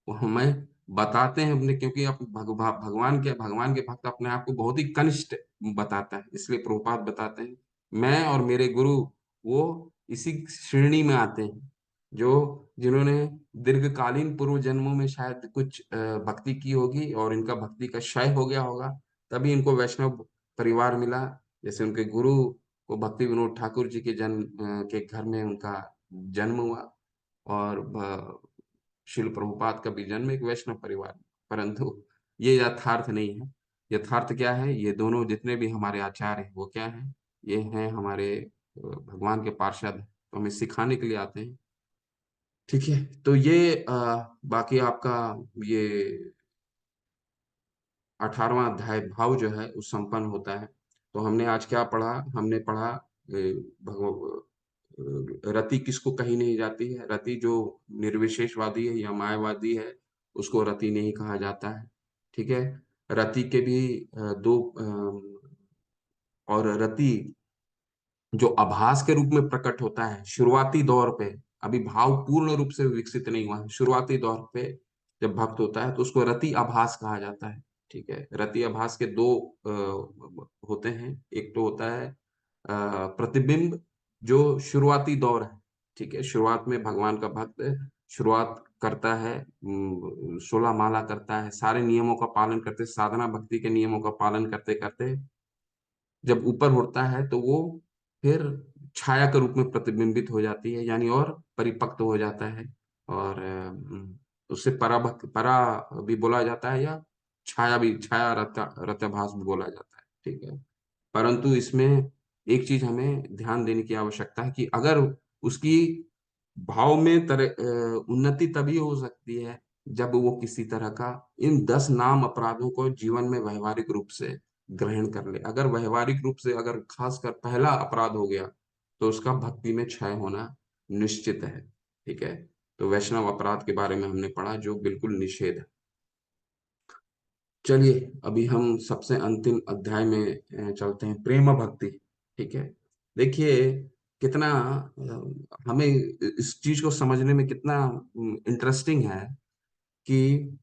वो हमें बताते हैं अपने, क्योंकि भगवान के भक्त अपने आप को बहुत ही कनिष्ठ बताता है, इसलिए प्रभुपाद बताते हैं मैं और मेरे गुरु वो इसी श्रेणी में आते हैं, जो जिन्होंने दीर्घकालीन पूर्व जन्मों में शायद कुछ भक्ति की होगी और इनका भक्ति का क्षय हो गया होगा, तभी इनको वैष्णव परिवार मिला। जैसे उनके गुरु को भक्ति विनोद ठाकुर जी के जन्म के घर में उनका जन्म हुआ, और शिल प्रभुपाद का भी जन्म एक वैष्णव परिवार में। परंतु ये यथार्थ नहीं है। यथार्थ क्या है? ये दोनों जितने भी हमारे आचार्य हैं वो क्या है? ये हैं हमारे भगवान के पार्षद, तो हमें सिखाने के लिए आते हैं। ठीक है, तो ये बाकी आपका ये 18वां अध्याय भाव जो है वो संपन्न होता है। तो हमने आज क्या पढ़ा? हमने पढ़ा रति किसको कही नहीं जाती है। रति जो निर्विशेषवादी है या मायावादी है उसको रति नहीं कहा जाता है। ठीक है, रति के भी दो और रति जो आभास के रूप में प्रकट होता है शुरुआती दौर पे, अभी भाव पूर्ण रूप से विकसित नहीं हुआ है, शुरुआती दौर पे जब भक्त होता है तो उसको रति आभास कहा जाता है। ठीक है, रति आभास के दो होते हैं। एक तो होता है प्रतिबिंब, जो शुरुआती दौर है। ठीक है, शुरुआत में भगवान का भक्त शुरुआत करता है, 16 माला करता है, सारे नियमों का पालन करते, साधना भक्ति के नियमों का पालन करते करते जब ऊपर उठता है तो वो फिर छाया के रूप में प्रतिबिंबित हो जाती है, यानी और परिपक्व हो जाता है। और उससे परा भी बोला जाता है, या छाया भी, छाया रत्याभास भी बोला जाता है। ठीक है, परंतु इसमें एक चीज हमें ध्यान देने की आवश्यकता है कि अगर उसकी भाव में उन्नति तभी हो सकती है जब वो किसी तरह का इन 10 नाम अपराधों को जीवन में व्यवहारिक रूप से ग्रहण कर ले। अगर व्यवहारिक रूप से, अगर खासकर पहला अपराध हो गया तो उसका भक्ति में क्षय होना निश्चित है। ठीक है, तो वैष्णव अपराध के बारे में हमने पढ़ा जो बिल्कुल निषेध है। चलिए अभी हम सबसे अंतिम अध्याय में चलते हैं, प्रेम भक्ति। ठीक है, देखिए कितना हमें इस चीज को समझने में कितना इंटरेस्टिंग है कि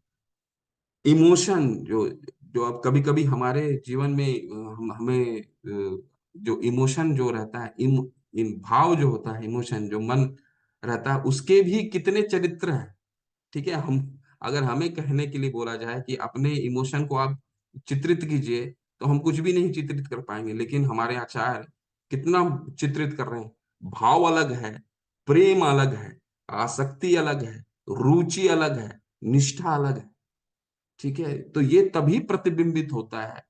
इमोशन जो जो अब कभी कभी हमारे जीवन में हमें जो इमोशन जो रहता है, इन भाव जो होता है, इमोशन जो मन रहता है, उसके भी कितने चरित्र हैं। ठीक है, हम अगर हमें कहने के लिए बोला जाए कि अपने इमोशन को आप चित्रित कीजिए तो हम कुछ भी नहीं चित्रित कर पाएंगे, लेकिन हमारे आचार्य कितना चित्रित कर रहे हैं। भाव अलग है, प्रेम अलग है, आसक्ति अलग है, रुचि अलग है, निष्ठा अलग है। ठीक है, तो ये तभी प्रतिबिंबित होता है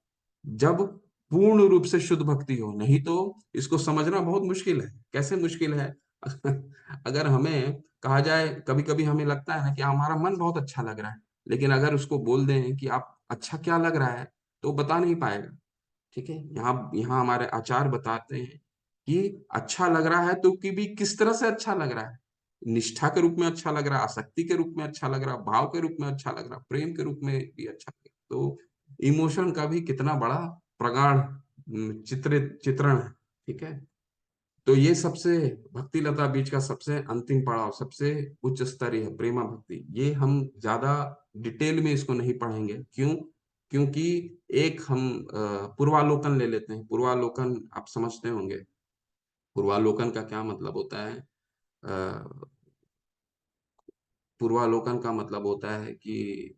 जब पूर्ण रूप से शुद्ध भक्ति हो, नहीं तो इसको समझना बहुत मुश्किल है। कैसे मुश्किल है? अगर हमें कहा जाए, कभी कभी हमें लगता है ना कि हमारा मन बहुत अच्छा लग रहा है, लेकिन अगर उसको बोल दें कि आप अच्छा क्या लग रहा है तो वो बता नहीं पाएगा। ठीक है, यहाँ यहाँ हमारे आचार्य बताते हैं कि अच्छा लग रहा है तो कि भी किस तरह से अच्छा लग रहा है। निष्ठा के रूप में अच्छा लग रहा है, आसक्ति के रूप में अच्छा लग रहा है, भाव के रूप में अच्छा लग रहा है, प्रेम के रूप में भी अच्छा लग रहा है। तो इमोशन का भी कितना बड़ा प्रगाढ़ चित्रण है। ठीक है, तो ये सबसे भक्ति लता बीच का सबसे अंतिम पड़ाव, सबसे उच्च स्तरीय है प्रेमा भक्ति। ये हम ज्यादा डिटेल में इसको नहीं पढ़ेंगे। क्यों? क्योंकि एक हम पूर्वालोकन ले लेते हैं। पूर्वालोकन आप समझते होंगे, पूर्वालोकन का क्या मतलब होता है? पूर्वालोकन का मतलब होता है कि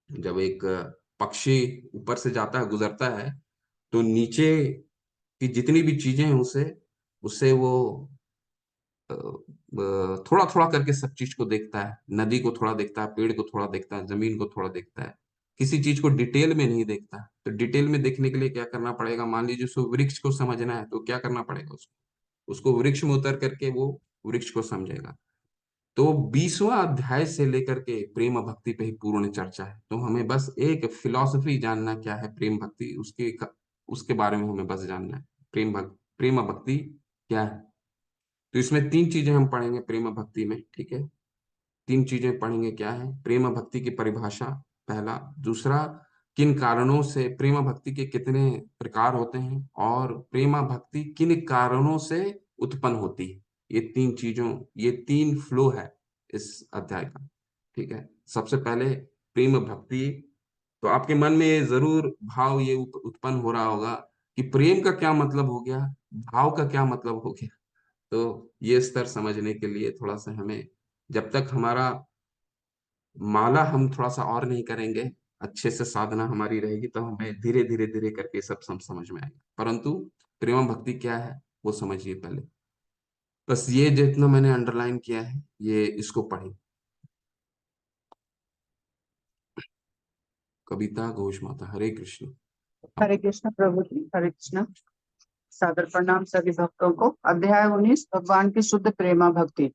जब एक पक्षी ऊपर से जाता है, गुजरता है, तो नीचे की जितनी भी चीजें हैं उसे उससे वो थोड़ा थोड़ा करके सब चीज को देखता है। नदी को थोड़ा देखता है, पेड़ को थोड़ा देखता है, जमीन को थोड़ा देखता है, किसी चीज को डिटेल में नहीं देखता। तो डिटेल में देखने के लिए क्या करना पड़ेगा? मान लीजिए उसको वृक्ष को समझना है, तो क्या करना पड़ेगा? उसको उसको वृक्ष में उतर करके वो वृक्ष को समझेगा। तो 20वां अध्याय से लेकर के प्रेम भक्ति पे ही पूर्ण चर्चा है। तो हमें बस एक फिलॉसफी जानना, क्या है प्रेम भक्ति, उसके बारे में हमें बस जानना है। प्रेम भक्ति क्या है। तो इसमें तीन चीजें हम पढ़ेंगे प्रेम भक्ति में, ठीक है। तीन चीजें पढ़ेंगे। क्या है प्रेम भक्ति की परिभाषा, पहला। दूसरा, किन कारणों से प्रेम भक्ति के कितने प्रकार होते हैं, और प्रेम भक्ति किन कारणों से उत्पन्न होती है। ये तीन फ्लो है इस अध्याय का, ठीक है। सबसे पहले प्रेम भक्ति। तो आपके मन में ये जरूर भाव ये उत्पन्न हो रहा होगा कि प्रेम का क्या मतलब हो गया, भाव का क्या मतलब हो गया। तो ये स्तर समझने के लिए थोड़ा सा हमें, जब तक हमारा माला हम थोड़ा सा और नहीं करेंगे, अच्छे से साधना हमारी रहेगी, तो हमें धीरे धीरे धीरे करके सब समझ में आएगा। परंतु प्रेम भक्ति क्या है वो समझिए पहले। बस ये जितना मैंने अंडरलाइन किया है, ये इसको पढ़ें। कविता घोष माता, हरे कृष्ण। हरे कृष्ण प्रभु जी, हरे कृष्ण। सादर प्रणाम सभी भक्तों को। अध्याय 19, भगवान की शुद्ध प्रेमा भक्ति।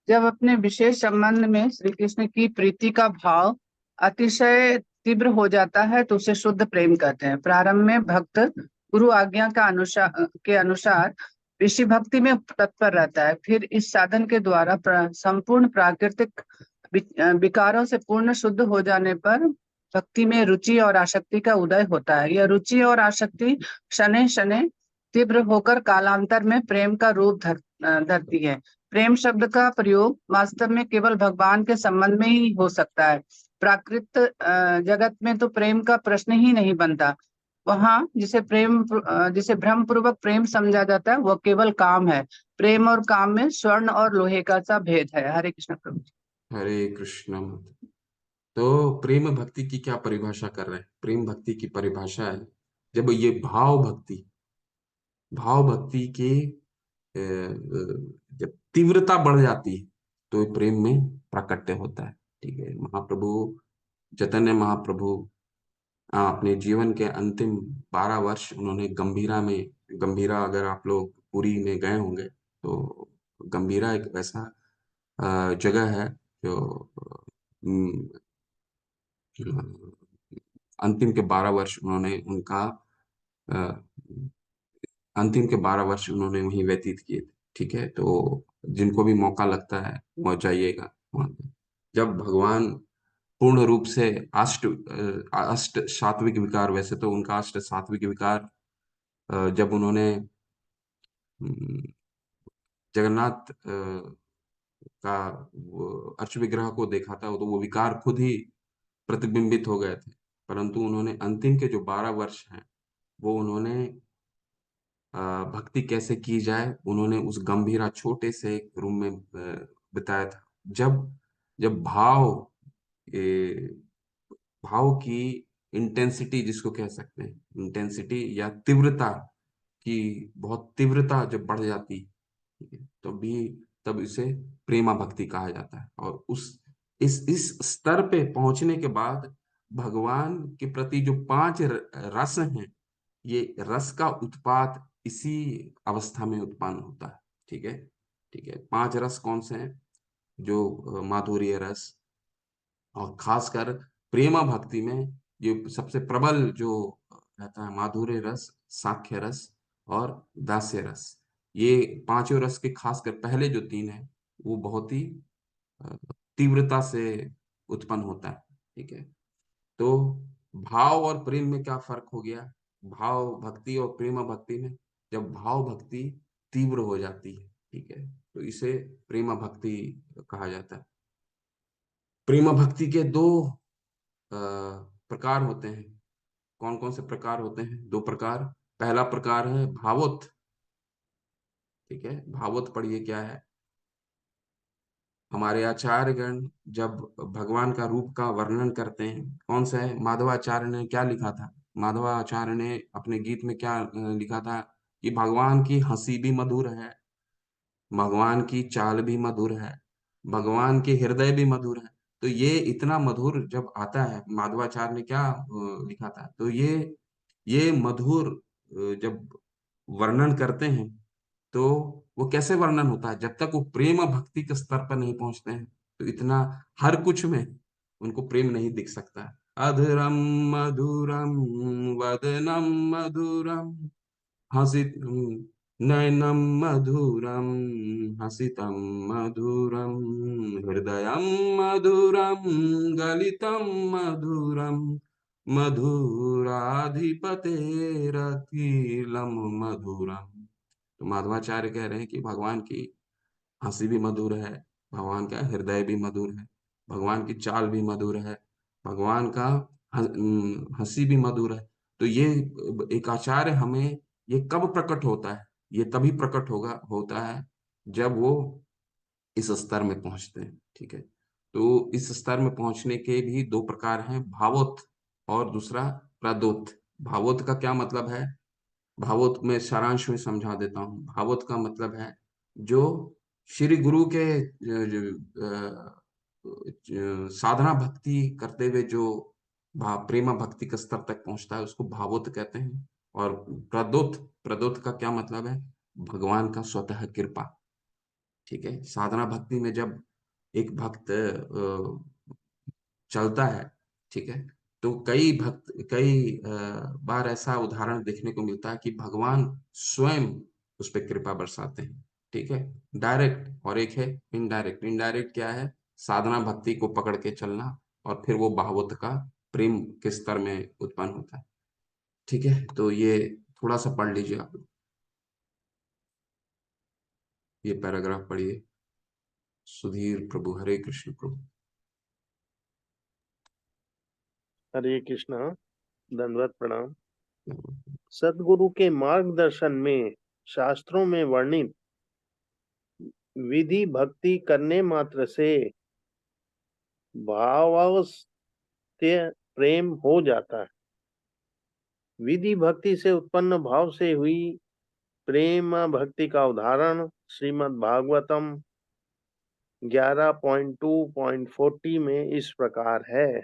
जब अपने विशेष संबंध में श्री कृष्ण की प्रीति का भाव अतिशय तीव्र हो जाता है तो उसे शुद्ध प्रेम कहते हैं। प्रारंभ में भक्त गुरु आज्ञा का अनुसार ऋषि भक्ति में तत्पर रहता है। फिर इस साधन के द्वारा संपूर्ण प्राकृतिक विकारों से पूर्ण शुद्ध हो जाने पर भक्ति में रुचि और आसक्ति का उदय होता है। यह रुचि और आसक्ति शनै शनै तीव्र होकर कालांतर में प्रेम का रूप धरती है। प्रेम शब्द का प्रयोग वास्तव में केवल भगवान के संबंध में ही हो सकता है। प्राकृत जगत में तो प्रेम का प्रश्न ही नहीं बनता। वहाँ जिसे भ्रम पूर्वक प्रेम समझा जाता है वह केवल काम है। प्रेम और काम में स्वर्ण और लोहे का सा भेद है। हरे कृष्ण प्रभु। हरे कृष्ण। तो प्रेम भक्ति की क्या परिभाषा कर रहे हैं? प्रेम भक्ति की परिभाषा है, जब ये भाव भक्ति के जब तीव्रता बढ़ जाती है तो ये प्रेम में प्राकट्य होता है, ठीक है। महाप्रभु चैतन्य महाप्रभु अपने जीवन के अंतिम 12 वर्ष उन्होंने गंभीरा, अगर आप लोग पुरी में गए होंगे तो गंभीरा एक ऐसा जगह है जो अंतिम के 12 वर्ष उन्होंने अ, अंतिम के 12 वर्ष उन्होंने वहीं व्यतीत किए थे, ठीक है। तो जिनको भी मौका लगता है वह जाइएगा वहां पे। जब भगवान पूर्ण रूप से अष्ट सात्विक विकार, वैसे तो उनका अष्ट सात्विक विकार जब उन्होंने जगन्नाथ का वो अर्च विग्रह को देखा था, तो वो विकार खुद ही प्रतिबिंबित हो गए थे। परंतु उन्होंने अंतिम के जो 12 वर्ष हैं वो उन्होंने भक्ति कैसे की जाए, उन्होंने उस गंभीरा छोटे से एक रूम में बिताया था। जब जब भाव की इंटेंसिटी, जिसको कह सकते हैं इंटेंसिटी या तीव्रता की, बहुत तीव्रता जब बढ़ जाती है, ठीक है, तब इसे प्रेमा भक्ति कहा जाता है। और इस स्तर पे पहुंचने के बाद भगवान के प्रति जो 5 रस हैं, ये रस का उत्पाद इसी अवस्था में उत्पन्न होता है, ठीक है। ठीक है, 5 रस कौन से हैं? जो माधुर्य रस, और खासकर प्रेमा भक्ति में ये सबसे प्रबल जो रहता है माधुर्य रस, साख्य रस और दास्य रस। ये पांचों रस के खासकर पहले जो 3 है वो बहुत ही अ, तीव्रता से उत्पन्न होता है, ठीक है। तो भाव और प्रेम में क्या फर्क हो गया? भाव भक्ति और प्रेम भक्ति में, जब भाव भक्ति तीव्र हो जाती है, ठीक है, तो इसे प्रेम भक्ति कहा जाता है। प्रेम भक्ति के 2 प्रकार होते हैं। कौन कौन से प्रकार होते हैं? 2 प्रकार। पहला प्रकार है भावोत, ठीक है। भावोत पढ़िए क्या है। हमारे आचार्यगण जब भगवान का रूप का वर्णन करते हैं, कौन सा है, माधवाचार्य ने क्या लिखा था, माधवाचार्य ने अपने गीत में क्या लिखा था कि भगवान की हंसी भी मधुर है, भगवान की चाल भी मधुर है, भगवान के हृदय भी मधुर है। तो ये इतना मधुर जब आता है, माधवाचार्य ने क्या लिखा था, तो ये मधुर जब वर्णन करते हैं तो वो कैसे वर्णन होता है, जब तक वो प्रेम भक्ति के स्तर पर नहीं पहुंचते हैं तो इतना हर कुछ में उनको प्रेम नहीं दिख सकता है। अधुरम मधुरम वदनम मधुरम हसित नयनम मधुरम हसितम मधुरम हृदयम मधुरम गलितम मधुरम मधुराधिपतेरखिलम मधुरम। तो माधवाचार्य कह रहे हैं कि भगवान की हंसी भी मधुर है, भगवान का हृदय भी मधुर है, भगवान की चाल भी मधुर है, भगवान का हंसी भी मधुर है। तो ये एक आचार्य हमें ये कब प्रकट होता है, ये तभी प्रकट होता है जब वो इस स्तर में पहुंचते हैं। ठीक है, तो इस स्तर में पहुंचने के भी दो प्रकार हैं, भावोत और दूसरा प्रदोत। भावोत का क्या मतलब है, भावोत में सारांश में समझा देता हूँ। भावोत का मतलब है जो श्री गुरु के साधना भक्ति करते हुए जो प्रेमा भक्ति के स्तर तक पहुंचता है उसको भावोत कहते हैं। और प्रदोत, प्रदोत का क्या मतलब है, भगवान का स्वतः कृपा। ठीक है, साधना भक्ति में जब एक भक्त चलता है, ठीक है, तो कई बार ऐसा उदाहरण देखने को मिलता है कि भगवान स्वयं उस पर कृपा बरसाते हैं। ठीक है, डायरेक्ट, और एक है इनडायरेक्ट। इनडायरेक्ट क्या है, साधना भक्ति को पकड़ के चलना और फिर वो भागवत का प्रेम के स्तर में उत्पन्न होता है। ठीक है, तो ये थोड़ा सा पढ़ लीजिए आप लोग, ये पैराग्राफ पढ़िए। सुधीर प्रभु, हरे कृष्ण प्रभु। हरे कृष्णा, दंडवत प्रणाम। सदगुरु के मार्गदर्शन में शास्त्रों में वर्णित विधि भक्ति करने मात्र से भावावस्थ्य प्रेम हो जाता है। विधि भक्ति से उत्पन्न भाव से हुई प्रेम भक्ति का उदाहरण श्रीमद् भागवतम 11.2.40 में इस प्रकार है।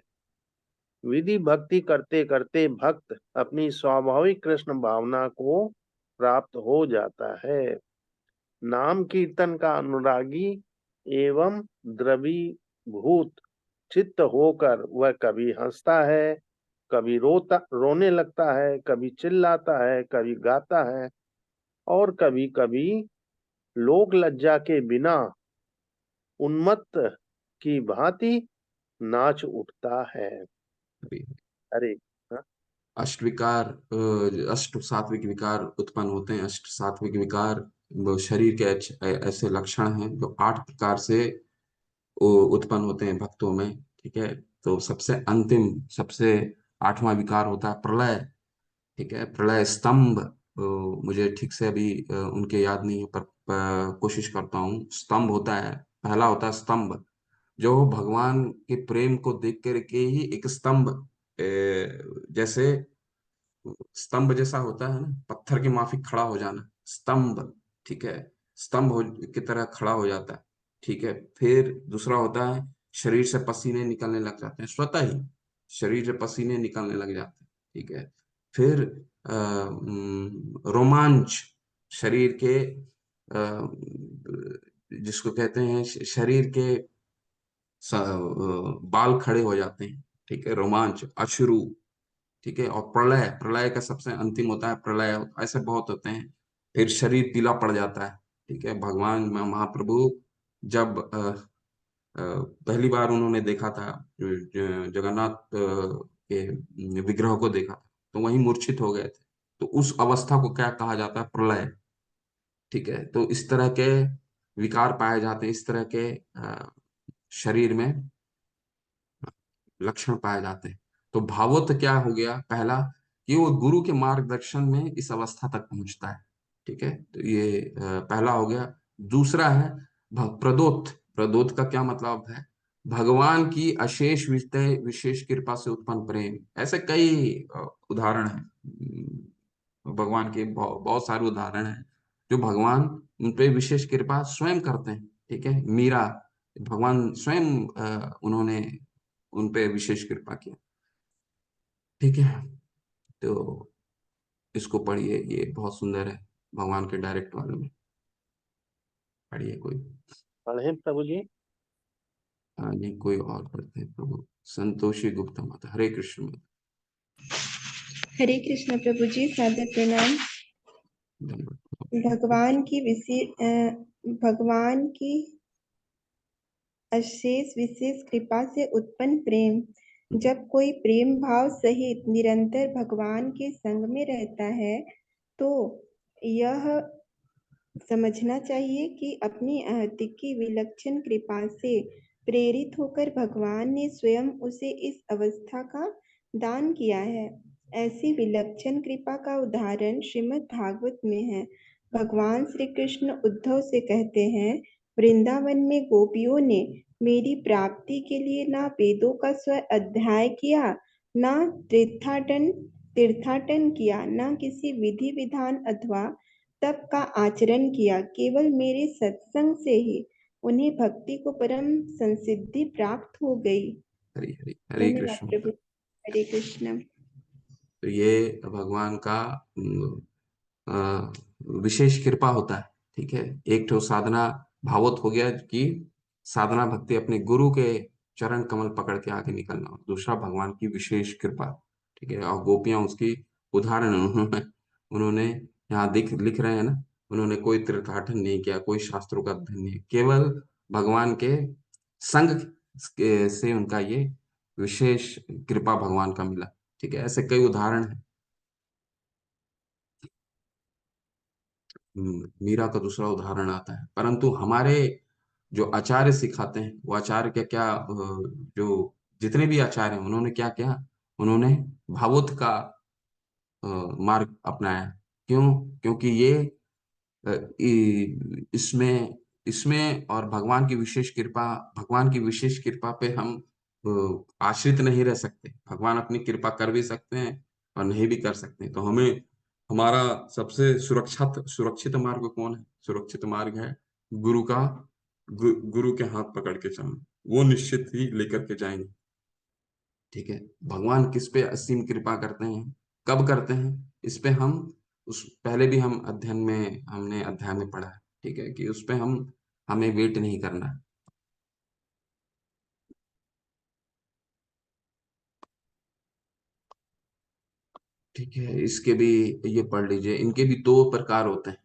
विधि भक्ति करते करते भक्त अपनी स्वाभाविक कृष्ण भावना को प्राप्त हो जाता है। नाम कीर्तन का अनुरागी एवं द्रवीभूत चित्त होकर वह कभी हंसता है, कभी रोने लगता है, कभी चिल्लाता है, कभी गाता है और कभी कभी लोक लज्जा के बिना उन्मत्त की भांति नाच उठता है। अरे अष्ट विकार, अष्ट सात्विक विकार उत्पन्न होते हैं। अष्ट सात्विक विकार वो शरीर के ऐसे लक्षण हैं जो 8 प्रकार से उत्पन्न होते हैं भक्तों में। ठीक है, तो सबसे अंतिम, सबसे 8वां विकार होता है प्रलय। ठीक है, प्रलय स्तंभ, मुझे ठीक से अभी उनके याद नहीं है, पर कोशिश करता हूँ। स्तंभ होता है, पहला होता है स्तंभ, जो भगवान के प्रेम को देख करके ही एक स्तंभ, जैसे स्तंभ जैसा होता है ना, पत्थर के माफिक खड़ा हो जाना, स्तंभ। ठीक है, की तरह खड़ा हो जाता है। ठीक है, फिर दूसरा होता है शरीर से पसीने निकलने लग जाते हैं, स्वतः ही शरीर से पसीने निकलने लग जाते हैं। ठीक है, फिर रोमांच, शरीर के जिसको कहते हैं शरीर के बाल खड़े हो जाते हैं। ठीक है, रोमांच, अश्रु। ठीक है, और प्रलय, प्रलय का सबसे अंतिम होता है प्रलय। ऐसे बहुत होते हैं। फिर शरीर पीला पड़ जाता है। ठीक है, भगवान महाप्रभु जब पहली बार उन्होंने देखा था, जगन्नाथ के विग्रह को देखा था, तो वहीं मूर्छित हो गए थे। तो उस अवस्था को क्या कहा जाता है, प्रलय। ठीक है, तो इस तरह के विकार पाए जाते हैं, इस तरह के शरीर में लक्षण पाए जाते हैं। तो भावोत क्या हो गया, पहला कि वो गुरु के मार्गदर्शन में इस अवस्था तक पहुंचता है। ठीक है, तो ये पहला हो गया। दूसरा है प्रदोत। प्रदोत का क्या मतलब है, भगवान की अशेष विशेष कृपा से उत्पन्न प्रेम, ऐसे कई उदाहरण हैं। भगवान के बहुत सारे उदाहरण हैं जो भगवान उन पे विशेष कृपा स्वयं करते हैं। ठीक है, मीरा, भगवान स्वयं उन्होंने उन पे विशेष कृपा किया। ठीक है, तो इसको पढ़िए, ये बहुत सुंदर है, भगवान के डायरेक्ट वाले में पढ़िए। कोई पढ़े प्रभु जी। नहीं, कोई और पढ़ते हैं प्रभु। संतोषी गुप्ता माता, हरे कृष्ण माता। हरे कृष्ण प्रभु जी, सादर प्रणाम। धन्यवाद। भगवान की अशेष विशेष कृपा से उत्पन्न प्रेम। जब कोई प्रेम भाव सहित निरंतर भगवान के संग में रहता है तो यह समझना चाहिए कि अपनी अहति की विलक्षण कृपा से प्रेरित होकर भगवान ने स्वयं उसे इस अवस्था का दान किया है। ऐसी विलक्षण कृपा का उदाहरण श्रीमद् भागवत में है। भगवान श्री कृष्ण उद्धव से कहते हैं, वृंदावन में गोपियों ने मेरी प्राप्ति के लिए ना वेदों का स्व अध्याय किया, ना तीर्थाटन किया, ना किसी विधि विधान अथवा तप का आचरण किया। केवल मेरे सत्संग से ही उन्हें भक्ति को परम संसिद्धि प्राप्त हो गई। हरे हरे हरे धन्यवाद कृष्ण। प्रभु। हरे कृष्ण। तो ये भगवान का अ, विशेष कृपा होता है। ठीक है, एक तो साधना भावत हो गया कि साधना भक्ति अपने गुरु के चरण कमल पकड़ के आगे निकलना, दूसरा भगवान की विशेष कृपा। ठीक है, और गोपियां उसकी उदाहरण हैं। उन्होंने उन्होंने यहाँ लिख रहे हैं ना, उन्होंने कोई तीर्थाटन नहीं किया, कोई शास्त्रों का अध्ययन नहीं, केवल भगवान के संग से उनका ये विशेष कृपा भगवान का मिला। ठीक है, ऐसे कई उदाहरण हैं। मीरा का दूसरा उदाहरण आता है। परंतु हमारे जो आचार्य सिखाते हैं, वो आचार्य क्या क्या जो जितने भी आचार्य हैं, उन्होंने क्या किया, उन्होंने भावोत का मार्ग अपनाया। क्यों? क्योंकि ये इसमें इसमें और भगवान की विशेष कृपा पे हम आश्रित नहीं रह सकते। भगवान अपनी कृपा कर भी सकते हैं और नहीं भी कर सकते। तो हमें हमारा सबसे सुरक्षित मार्ग कौन है? सुरक्षित मार्ग है गुरु का, गुरु के हाथ पकड़ के चलना। वो निश्चित ही लेकर के जाएंगे। ठीक है, भगवान किस पे असीम कृपा करते हैं, कब करते हैं, इस पे हम उस पहले भी हमने अध्याय में पढ़ा है। ठीक है, कि उस पे हमें वेट नहीं करना है। ठीक है, इसके भी ये पढ़ लीजिए, इनके भी दो प्रकार होते हैं।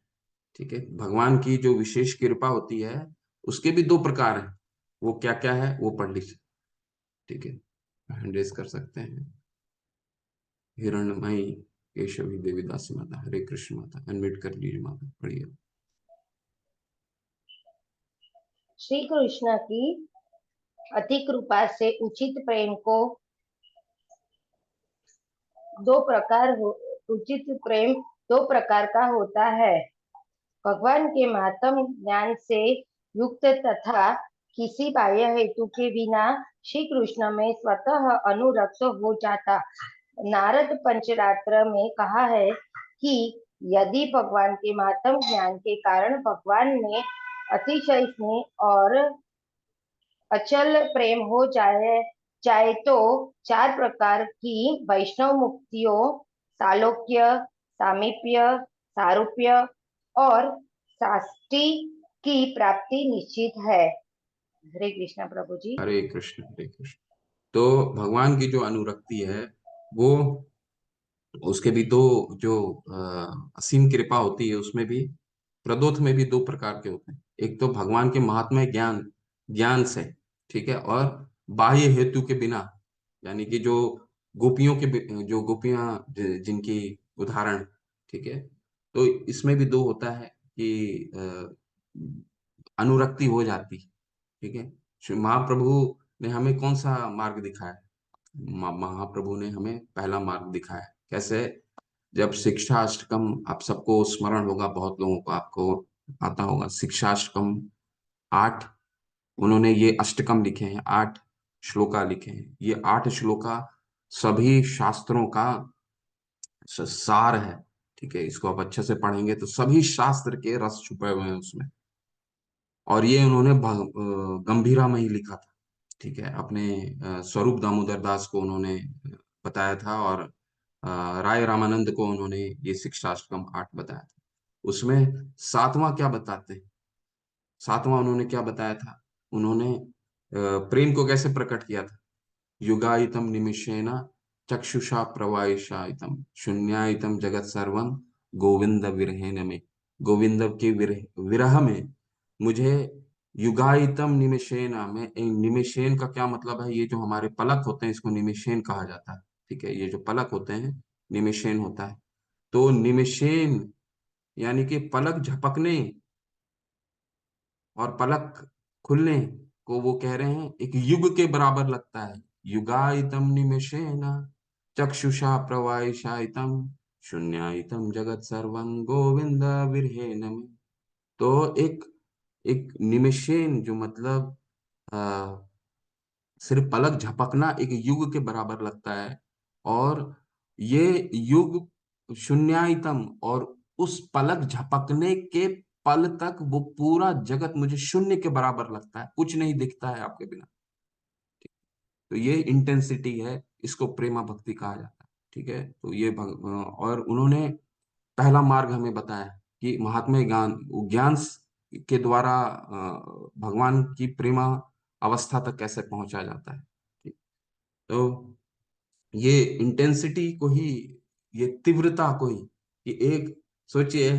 ठीक है, भगवान की जो विशेष कृपा होती है उसके भी दो प्रकार हैं। वो क्या क्या है वो पढ़ लीजिए। ठीक है, हैंड रेज कर सकते हैं। हिरण्मयी केशवी देवीदासी माता, हरे कृष्ण माता, अनम्यूट कर लीजिए माता, पढ़िए। श्री कृष्ण की अति कृपा से उचित प्रेम को उचित प्रेम दो प्रकार का होता है। भगवान के महात्म ज्ञान से युक्त तथा किसी बाह्य हेतु के बिना श्री कृष्ण में स्वतः अनुरक्त हो जाता। नारद पंचरात्र में कहा है कि यदि भगवान के महात्म ज्ञान के कारण भगवान में अतिशय स्नेह और अचल प्रेम हो जाए तो चार प्रकार की वैष्णव मुक्तियों, सालोक्य, सामीप्य, सारूप्य और साष्टी की प्राप्ति निश्चित है। हरे कृष्ण प्रभु जी। हरे कृष्ण हरे कृष्ण। तो भगवान की जो अनुरक्ति है वो, उसके भी दो जो असीम कृपा होती है उसमें भी, प्रदोष में भी दो प्रकार के होते हैं। एक तो भगवान के महात्म्य ज्ञान से, ठीक है, और बाह्य हेतु के बिना, यानी कि जो गोपियां जिनकी उदाहरण। ठीक है, तो इसमें भी दो होता है कि अनुरक्ति हो जाती। ठीक है, श्री महाप्रभु ने हमें कौन सा मार्ग दिखाया? महाप्रभु ने हमें पहला मार्ग दिखाया। कैसे? जब शिक्षाष्टकम, आप सबको स्मरण होगा, बहुत लोगों को आपको आता होगा, शिक्षाष्टकम 8 उन्होंने ये अष्टकम लिखे हैं, 8 श्लोका लिखे हैं। ये 8 श्लोका सभी शास्त्रों का सार है। ठीक है, इसको आप अच्छे से पढ़ेंगे तो सभी शास्त्र के रस छुपे हुए हैं उसमें। और ये उन्होंने गंभीरा में ही लिखा था। ठीक है, अपने स्वरूप दामोदर दास को उन्होंने बताया था, और राय रामानंद को उन्होंने ये शिक्षाष्टकम 8 बताया था। उसमें सातवां क्या बताते हैं, सातवां उन्होंने क्या बताया था, उन्होंने प्रेम को कैसे प्रकट किया था। युगायितम निमिषेण चक्षुषा प्रवाहिशायितम शून्यायितम जगत सर्वम गोविंद विरहेन में। गोविंद के विरह में मुझे युगायितम निमिषेन में, निमिषेन का क्या मतलब है, ये जो हमारे पलक होते हैं इसको निमिषेन कहा जाता है। ठीक है, ये जो पलक होते हैं निमिषेन होता है। तो निमिषेन यानी कि पलक झपकने और पलक खुलने को वो कह रहे हैं एक युग के बराबर लगता है। युगायितम निमेषेन चक्षुषा प्रवाहिशायितम शून्यायितम जगत सर्वं गोविंद विरहेन में। तो एक एक निमेषेन जो मतलब आ, सिर्फ पलक झपकना एक युग के बराबर लगता है। और ये युग शून्यायतम, और उस पलक झपकने के पल तक वो पूरा जगत मुझे शून्य के बराबर लगता है, कुछ नहीं दिखता है आपके बिना। तो ये इंटेंसिटी है, इसको प्रेमा भक्ति कहा जाता है। ठीक है, तो ये और उन्होंने पहला मार्ग हमें बताया कि महात्मा ज्ञान ज्ञान के द्वारा भगवान की प्रेमा अवस्था तक कैसे पहुंचा जाता है। ठीक। तो ये इंटेंसिटी को ही, ये तीव्रता को ही, कि एक सोचिए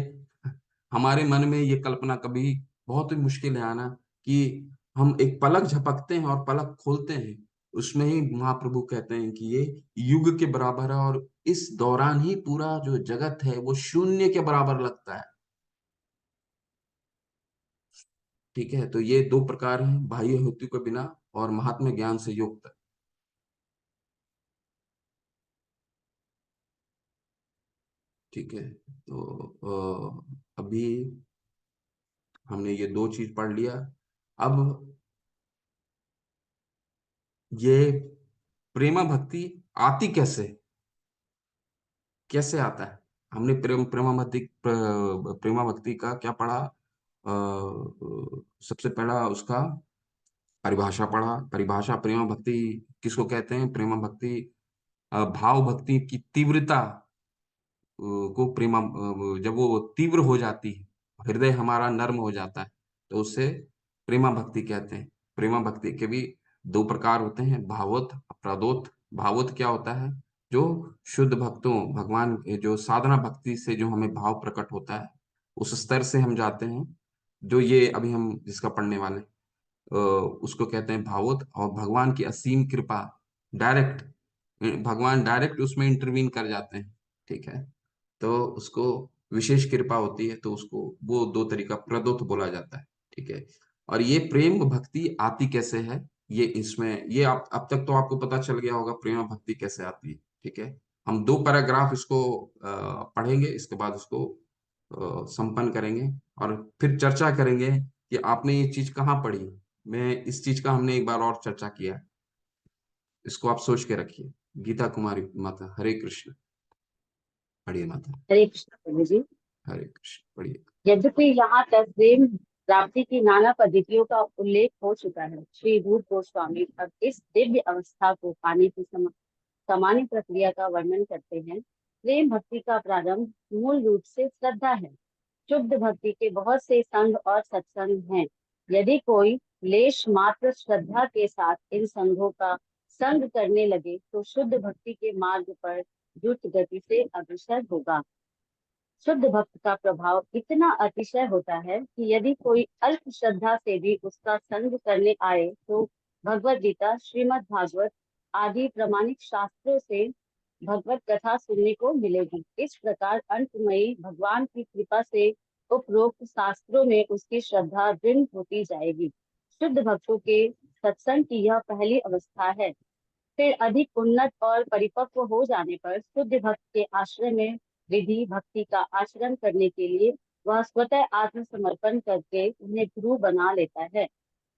हमारे मन में ये कल्पना कभी बहुत ही मुश्किल है आना कि हम एक पलक झपकते हैं और पलक खोलते हैं, उसमें ही महाप्रभु कहते हैं कि ये युग के बराबर है, और इस दौरान ही पूरा जो जगत है वो शून्य के बराबर लगता है। ठीक है, तो ये दो प्रकार हैं, बाह्य हेतु के बिना और महात्मा ज्ञान से युक्त। ठीक है, तो अभी हमने ये दो चीज पढ़ लिया। अब ये प्रेमा भक्ति आती कैसे, कैसे आता है। हमने प्रेमा भक्ति का क्या पढ़ा, सबसे पहला उसका परिभाषा पढ़ा। परिभाषा, प्रेमा भक्ति किसको कहते हैं। प्रेमा भक्ति भाव भक्ति की तीव्रता को जब वो तीव्र हो जाती है, हृदय हमारा नर्म हो जाता है, तो उसे प्रेमा भक्ति कहते हैं। प्रेमा भक्ति के भी दो प्रकार होते हैं, भावोत, प्रदोत। भावोत क्या होता है, जो शुद्ध भक्तों, भगवान के जो साधना भक्ति से जो हमें भाव प्रकट होता है, उस स्तर से हम जाते हैं, जो ये अभी हम जिसका पढ़ने वाले उसको कहते हैं भावोत। और भगवान की असीम कृपा, डायरेक्ट, भगवान डायरेक्ट उसमें इंटरवीन कर जाते हैं। ठीक है, तो उसको विशेष कृपा होती है, तो उसको वो दो तरीका प्रदोत बोला जाता है। ठीक है, और ये प्रेम भक्ति आती कैसे है, ये इसमें ये आप अब तक तो आपको पता चल गया होगा प्रेम भक्ति कैसे आती है। ठीक है, हम दो पैराग्राफ इसको पढ़ेंगे, इसके बाद उसको संपन्न करेंगे, और फिर चर्चा करेंगे कि आपने ये चीज कहाँ पढ़ी। मैं इस चीज का हमने एक बार और चर्चा किया है, इसको आप सोच के रखिए। गीता कुमारी माता, हरे कृष्ण। पढ़िए माता। हरे कृष्ण प्रभु जी। हरे कृष्ण, पढ़िए। यद्यपि यहाँ तक प्रेम प्राप्ति की नाना पद्धतियों का उल्लेख हो चुका है, श्री रूप गोस्वामी अब इस दिव्य अवस्था को पाने की सामान्य प्रक्रिया का वर्णन करते हैं। प्रेम भक्ति का प्रारंभ मूल रूप से श्रद्धा है। शुद्ध भक्ति के बहुत से संघ और सत्संग हैं। यदि कोई लेश मात्र श्रद्धा के साथ इन संघों का संग करने लगे तो शुद्ध भक्ति के मार्ग पर द्रुत गति से अग्रसर होगा। शुद्ध भक्त का प्रभाव इतना अतिशय होता है कि यदि कोई अल्प श्रद्धा से भी उसका संग करने आए तो भगवत गीता, श्रीमद् भागवत आदि प्रमाणिक शास्त्रों से भगवत कथा सुनने को मिलेगी। इस प्रकार अंतमयी भगवान की कृपा से उपरोक्त शास्त्रों में उसकी श्रद्धा दृढ़ होती जाएगी। शुद्ध भक्तों के सत्संग की यह पहली अवस्था है। फिर अधिक उन्नत और परिपक्व हो जाने पर शुद्ध भक्त के आश्रय में विधि भक्ति का आचरण करने के लिए वह स्वतः आत्मसमर्पण करके उन्हें गुरु बना लेता है।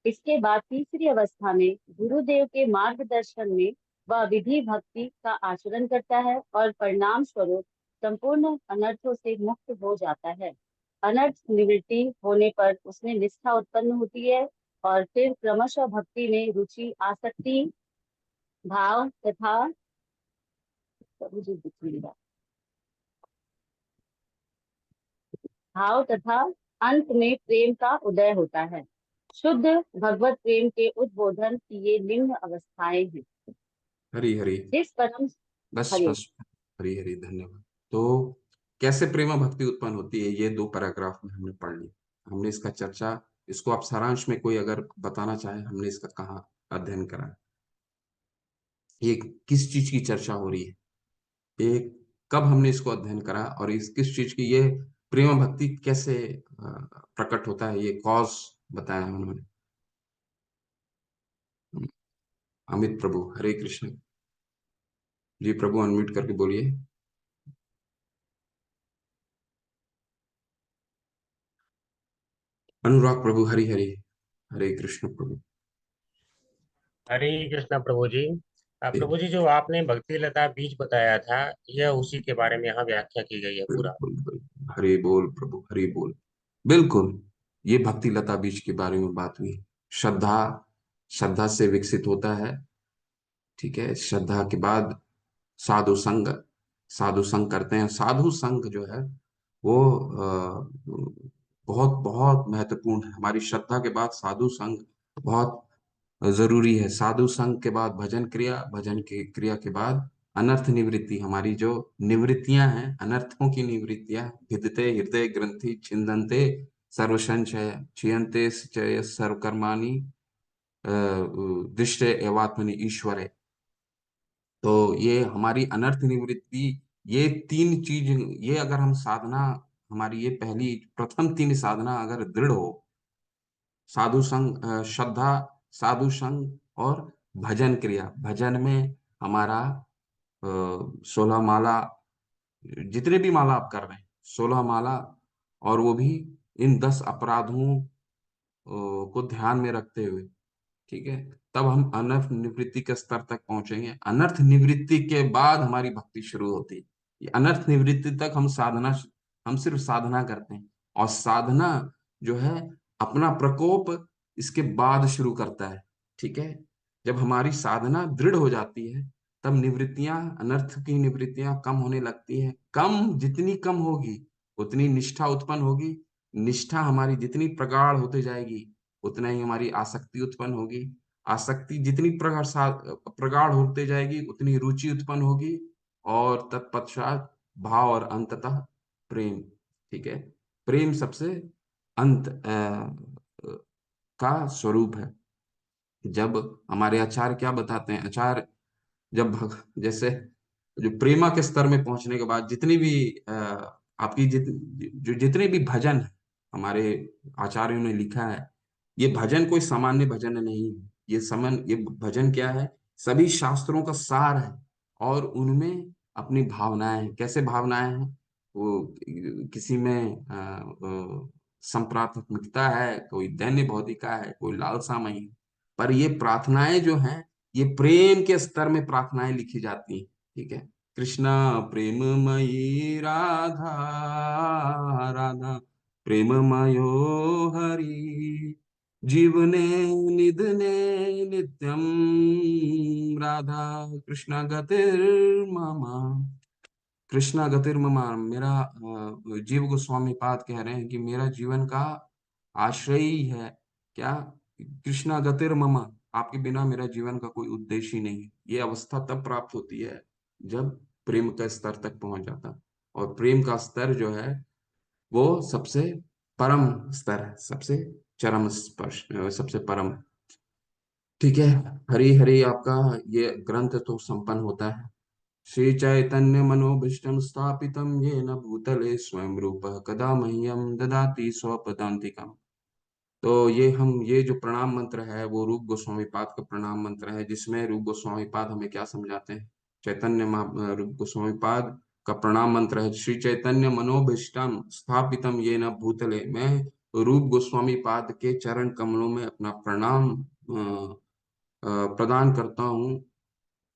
इसके बाद तीसरी अवस्था में गुरुदेव के मार्गदर्शन में वह विधि भक्ति का आचरण करता है और परिणाम स्वरूप संपूर्ण अनर्थों से मुक्त हो जाता है। अनर्थ निवृत्ति होने पर उसमें निष्ठा उत्पन्न होती है और फिर क्रमशः भक्ति में रुचि, आसक्ति, भाव तथा अंत में प्रेम का उदय होता है। शुद्ध भगवत प्रेम के उद्बोधन की ये निम्न अवस्थाएं हैं। हरी हरी जिस परम बस हरि बस हरी हरी धन्यवाद। तो कैसे प्रेमा भक्ति उत्पन्न होती है, ये 2 पैराग्राफ में हमने पढ़ ली। हमने इसका चर्चा, इसको आप सारांश में कोई अगर बताना चाहे, हमने इसका कहाँ अध्ययन करा है, ये किस चीज की चर्चा हो रही है, ये कब हमने इसको अध्ययन करा, और इस किस चीज की, ये प्रेम भक्ति कैसे प्रकट होता है, ये कॉज बताया है उन्होंने। अमित प्रभु, हरे कृष्ण जी। प्रभु अनम्यूट करके बोलिए। अनुराग प्रभु, हरि हरि, हरे कृष्ण प्रभु। हरे कृष्णा प्रभु जी। प्रभु जी, जो आपने भक्ति लता बीज बताया था, यह उसी के बारे में यहाँ व्याख्या की गई है पूरा। बिल्कुल बिल्कुल, हरि बोल प्रभु, हरि बोल। बिल्कुल, ये भक्ति लता बीज के बारे में बात हुई। श्रद्धा, श्रद्धा से विकसित होता है, ठीक है। श्रद्धा के बाद साधु संग, साधु संग करते हैं। साधु संग जो है वो बहुत बहुत महत्वपूर्ण है। हमारी श्रद्धा के बाद साधु संग बहुत जरूरी है। साधु संग के बाद भजन क्रिया, भजन की क्रिया के बाद अनर्थ निवृत्ति। हमारी जो निवृत्तियां हैं, अनर्थों की निवृत्तियां, भिदते हृदय ग्रंथि छिन्दन्ते सर्वसंशय क्षीयन्ते च सर्वकर्माणि दृष्टे एवात्मनि ईश्वरे। तो ये हमारी अनर्थ निवृत्ति, ये 3 चीज, ये अगर हम साधना, हमारी ये पहली प्रथम 3 साधना अगर दृढ़ हो, साधु संग, श्रद्धा, साधु संग और भजन क्रिया। भजन में हमारा 16 माला, जितने भी माला आप कर रहे हैं, 16 माला, और वो भी इन 10 अपराधों को ध्यान में रखते हुए, ठीक है, तब हम अनर्थ निवृत्ति के स्तर तक पहुंचेंगे। अनर्थ निवृत्ति के बाद हमारी भक्ति शुरू होती है। ये अनर्थ निवृत्ति तक हम साधना, हम सिर्फ साधना करते हैं, और साधना जो है अपना प्रकोप इसके बाद शुरू करता है, ठीक है। जब हमारी साधना दृढ़ हो जाती है, तब निवृत्तियां, अनर्थ की निवृत्तियां कम होने लगती है। कम, जितनी कम होगी उतनी निष्ठा उत्पन्न होगी। निष्ठा हमारी जितनी प्रगाढ़ होती जाएगी, उतना ही हमारी आसक्ति उत्पन्न होगी। आसक्ति जितनी प्रगाढ़ होते जाएगी, उतनी रुचि उत्पन्न होगी, और तत्पश्चात भाव, और अंततः प्रेम, ठीक है। प्रेम सबसे अंत का स्वरूप है। जब हमारे आचार्य क्या बताते हैं, आचार्य जब जैसे जो प्रेमा के स्तर में पहुंचने के बाद जितनी भी आपकी जितने भी भजन है, हमारे आचार्यों ने लिखा है, ये भजन कोई सामान्य भजन नहीं है। ये भजन क्या है, सभी शास्त्रों का सार है, और उनमें अपनी भावनाएं हैं। कैसे भावनाएं हैं, वो किसी में संप्राथमिकता है, कोई दैन्य भौतिका है, कोई लालसामयी है, पर ये प्रार्थनाएं जो हैं, ये प्रेम के स्तर में प्रार्थनाएं लिखी जाती हैं, ठीक है। कृष्णा प्रेममयी राधा, राधा प्रेममयो हरि, जीवने निधने नित्यम, राधा कृष्ण गतिर्ममा। कृष्णा गतिर्ममा, मेरा जीव गोस्वामी पाद कह रहे हैं कि मेरा जीवन का आश्रय ही है क्या, कृष्णा गतिर्ममा, आपके बिना मेरा जीवन का कोई उद्देश्य ही नहीं है। ये अवस्था तब प्राप्त होती है जब प्रेम का स्तर तक पहुंच जाता, और प्रेम का स्तर जो है वो सबसे परम स्तर है, सबसे चरम स्पर्श, सबसे परम, ठीक है। हरि हरि आपका ये ग्रंथ तो संपन्न होता है। श्री चैतन्य मनोभीष्टं स्थापितं येन भूतले स्वयं रूपः कदा मह्यं ददाति स्वपदान्तिकम्। तो ये जो प्रणाम मंत्र है, वो रूप गोस्वामी पाद का प्रणाम मंत्र है, जिसमें रूप गोस्वामी पाद हमें क्या समझाते हैं। रूप गोस्वामी पाद का प्रणाम मंत्र है, श्री चैतन्य मनोभीष्टं स्थापितं येन भूतले। मैं रूप गोस्वामी पाद के चरण कमलों में अपना प्रणाम प्रदान करता हूँ।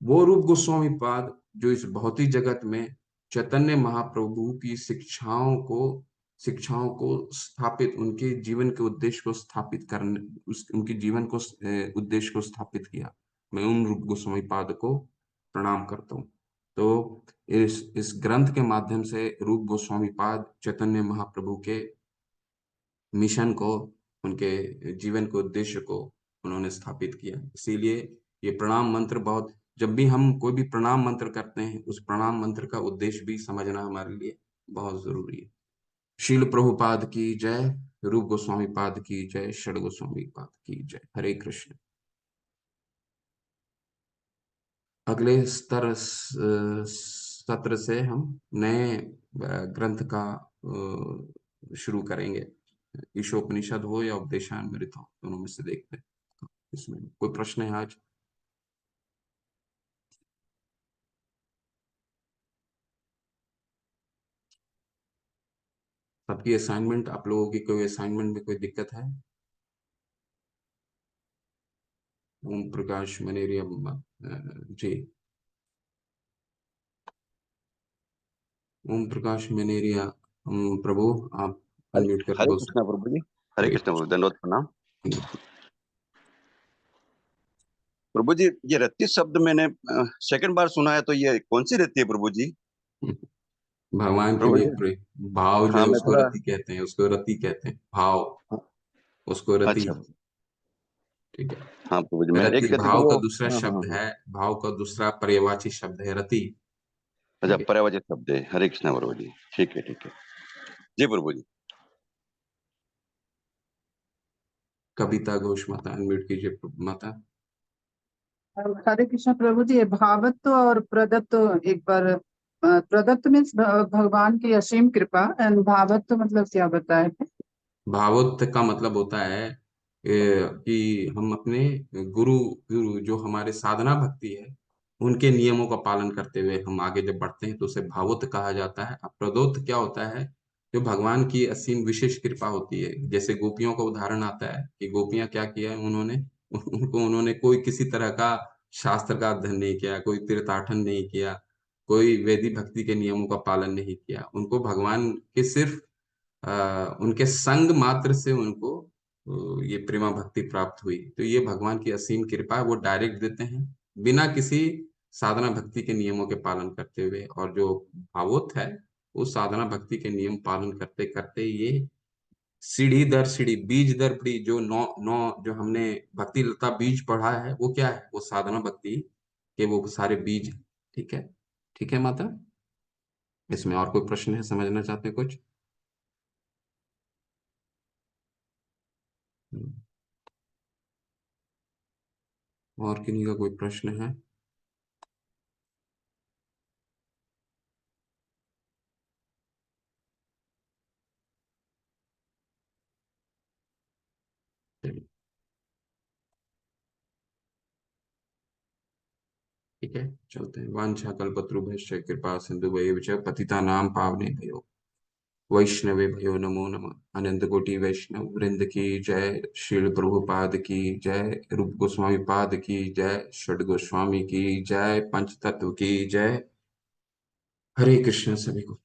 वो रूप गोस्वामी पाद जो इस भौतिक जगत में चैतन्य महाप्रभु की शिक्षाओं को स्थापित, उनके जीवन के उद्देश्य को स्थापित करने, उनके जीवन को उद्देश्य को स्थापित किया। मैं उन रूप गोस्वामी पाद को प्रणाम करता हूँ। तो इस ग्रंथ के माध्यम से रूप गोस्वामी पाद चैतन्य महाप्रभु के मिशन को, उनके जीवन के उद्देश्य को उन्होंने स्थापित किया। इसीलिए ये प्रणाम मंत्र बहुत, जब भी हम कोई भी प्रणाम मंत्र करते हैं, उस प्रणाम मंत्र का उद्देश्य भी समझना हमारे लिए बहुत जरूरी है। शील प्रभुपाद की जय, रूप गोस्वामी पाद की जय, षड गोस्वामी पाद की जय। हरे कृष्ण। अगले सत्र से हम नए ग्रंथ का शुरू करेंगे। ईशोपनिषद हो या उपदेशामृत हो, दोनों में से देखते हैं। इसमें कोई प्रश्न है आज? सबकी असाइनमेंट, आप लोगों की कोई असाइनमेंट में कोई दिक्कत है? ओम प्रकाश मनेरिया जी, ओम प्रकाश मनेरिया प्रभु, आप अनम्यूट करके हरे बोल कृष्णा सकते। प्रभु जी। हरे कृष्णा प्रभु, दंडवत प्रणाम। प्रभु जी, ये रति शब्द मैंने सेकंड बार सुना है, तो ये कौन सी रति है प्रभु जी? भगवान के प्रभु लिए जी, भाव जो हाँ है मैं उसको थोड़ा, रति कहते हैं, उसको रति कहते हैं, भाव उसको रति। अच्छा, ठीक है। हाँ प्रभु जी, मैं एक रति गति तो भाव का वो, दूसरा हाँ हाँ शब्द हाँ, है, भाव का दूसरा पर्यायवाची शब्द है रति। अच्छा, ठीक है। पर्यायवाची शब्द है। हरे कृष्णा प्रभु जी, ठीक है ठीक है जी प्रभु जी। कविता घोष माता, अनम्यूट कीजिए प्रभु माता। हरे कृष्ण प्रभु जी, भावत्व और प्रदत्त एक बार। प्रदत्त मीन्स भगवान की असीम कृपा, एंड भावत्व मतलब क्या बताए? भावोत्थ का मतलब होता है कि हम अपने गुरु गुरु जो हमारे साधना भक्ति है, उनके नियमों का पालन करते हुए हम आगे जब बढ़ते हैं तो उसे भावोत्थ कहा जाता है। अब प्रदोत्थ क्या होता है? जो भगवान की असीम विशेष कृपा होती है। जैसे गोपियों का उदाहरण आता है कि गोपियां क्या किया है उन्होंने, उन्होंने कोई किसी तरह का शास्त्र का अध्ययन नहीं किया, कोई तीर्थाटन नहीं किया, कोई वैदिक भक्ति के नियमों का पालन नहीं किया। उनको भगवान के सिर्फ उनके संग मात्र से उनको ये प्रेमा भक्ति प्राप्त हुई। तो ये भगवान की असीम कृपा है, वो डायरेक्ट देते हैं बिना किसी साधना भक्ति के नियमों के पालन करते हुए। और जो भावोत है, वो साधना भक्ति के नियम पालन करते करते ये सीढ़ी दर सीढ़ी, बीज दर बीज, जो नौ नौ जो हमने भक्ति लता बीज पढ़ा है, वो क्या है? वो साधना भक्ति के वो सारे बीज हैं। ठीक है। ठीक है माता। इसमें और कोई प्रश्न है, समझना चाहते हैं कुछ? और किन्हीं का कोई प्रश्न है? चलिए, ठीक है, चलते हैं। वांछा कल्पतरुभ्यश्च कृपा सिंधुभ्येव च पतितानां पावनेभ्यो वैष्णवे भयो नमो नमः। अनंत कोटि वैष्णव वृंद की जय, श्रील प्रभुपाद की जय, रूप गोस्वामी पाद की जय, षड गोस्वामी की जय, पंच तत्व की जय। हरे कृष्ण सभी को।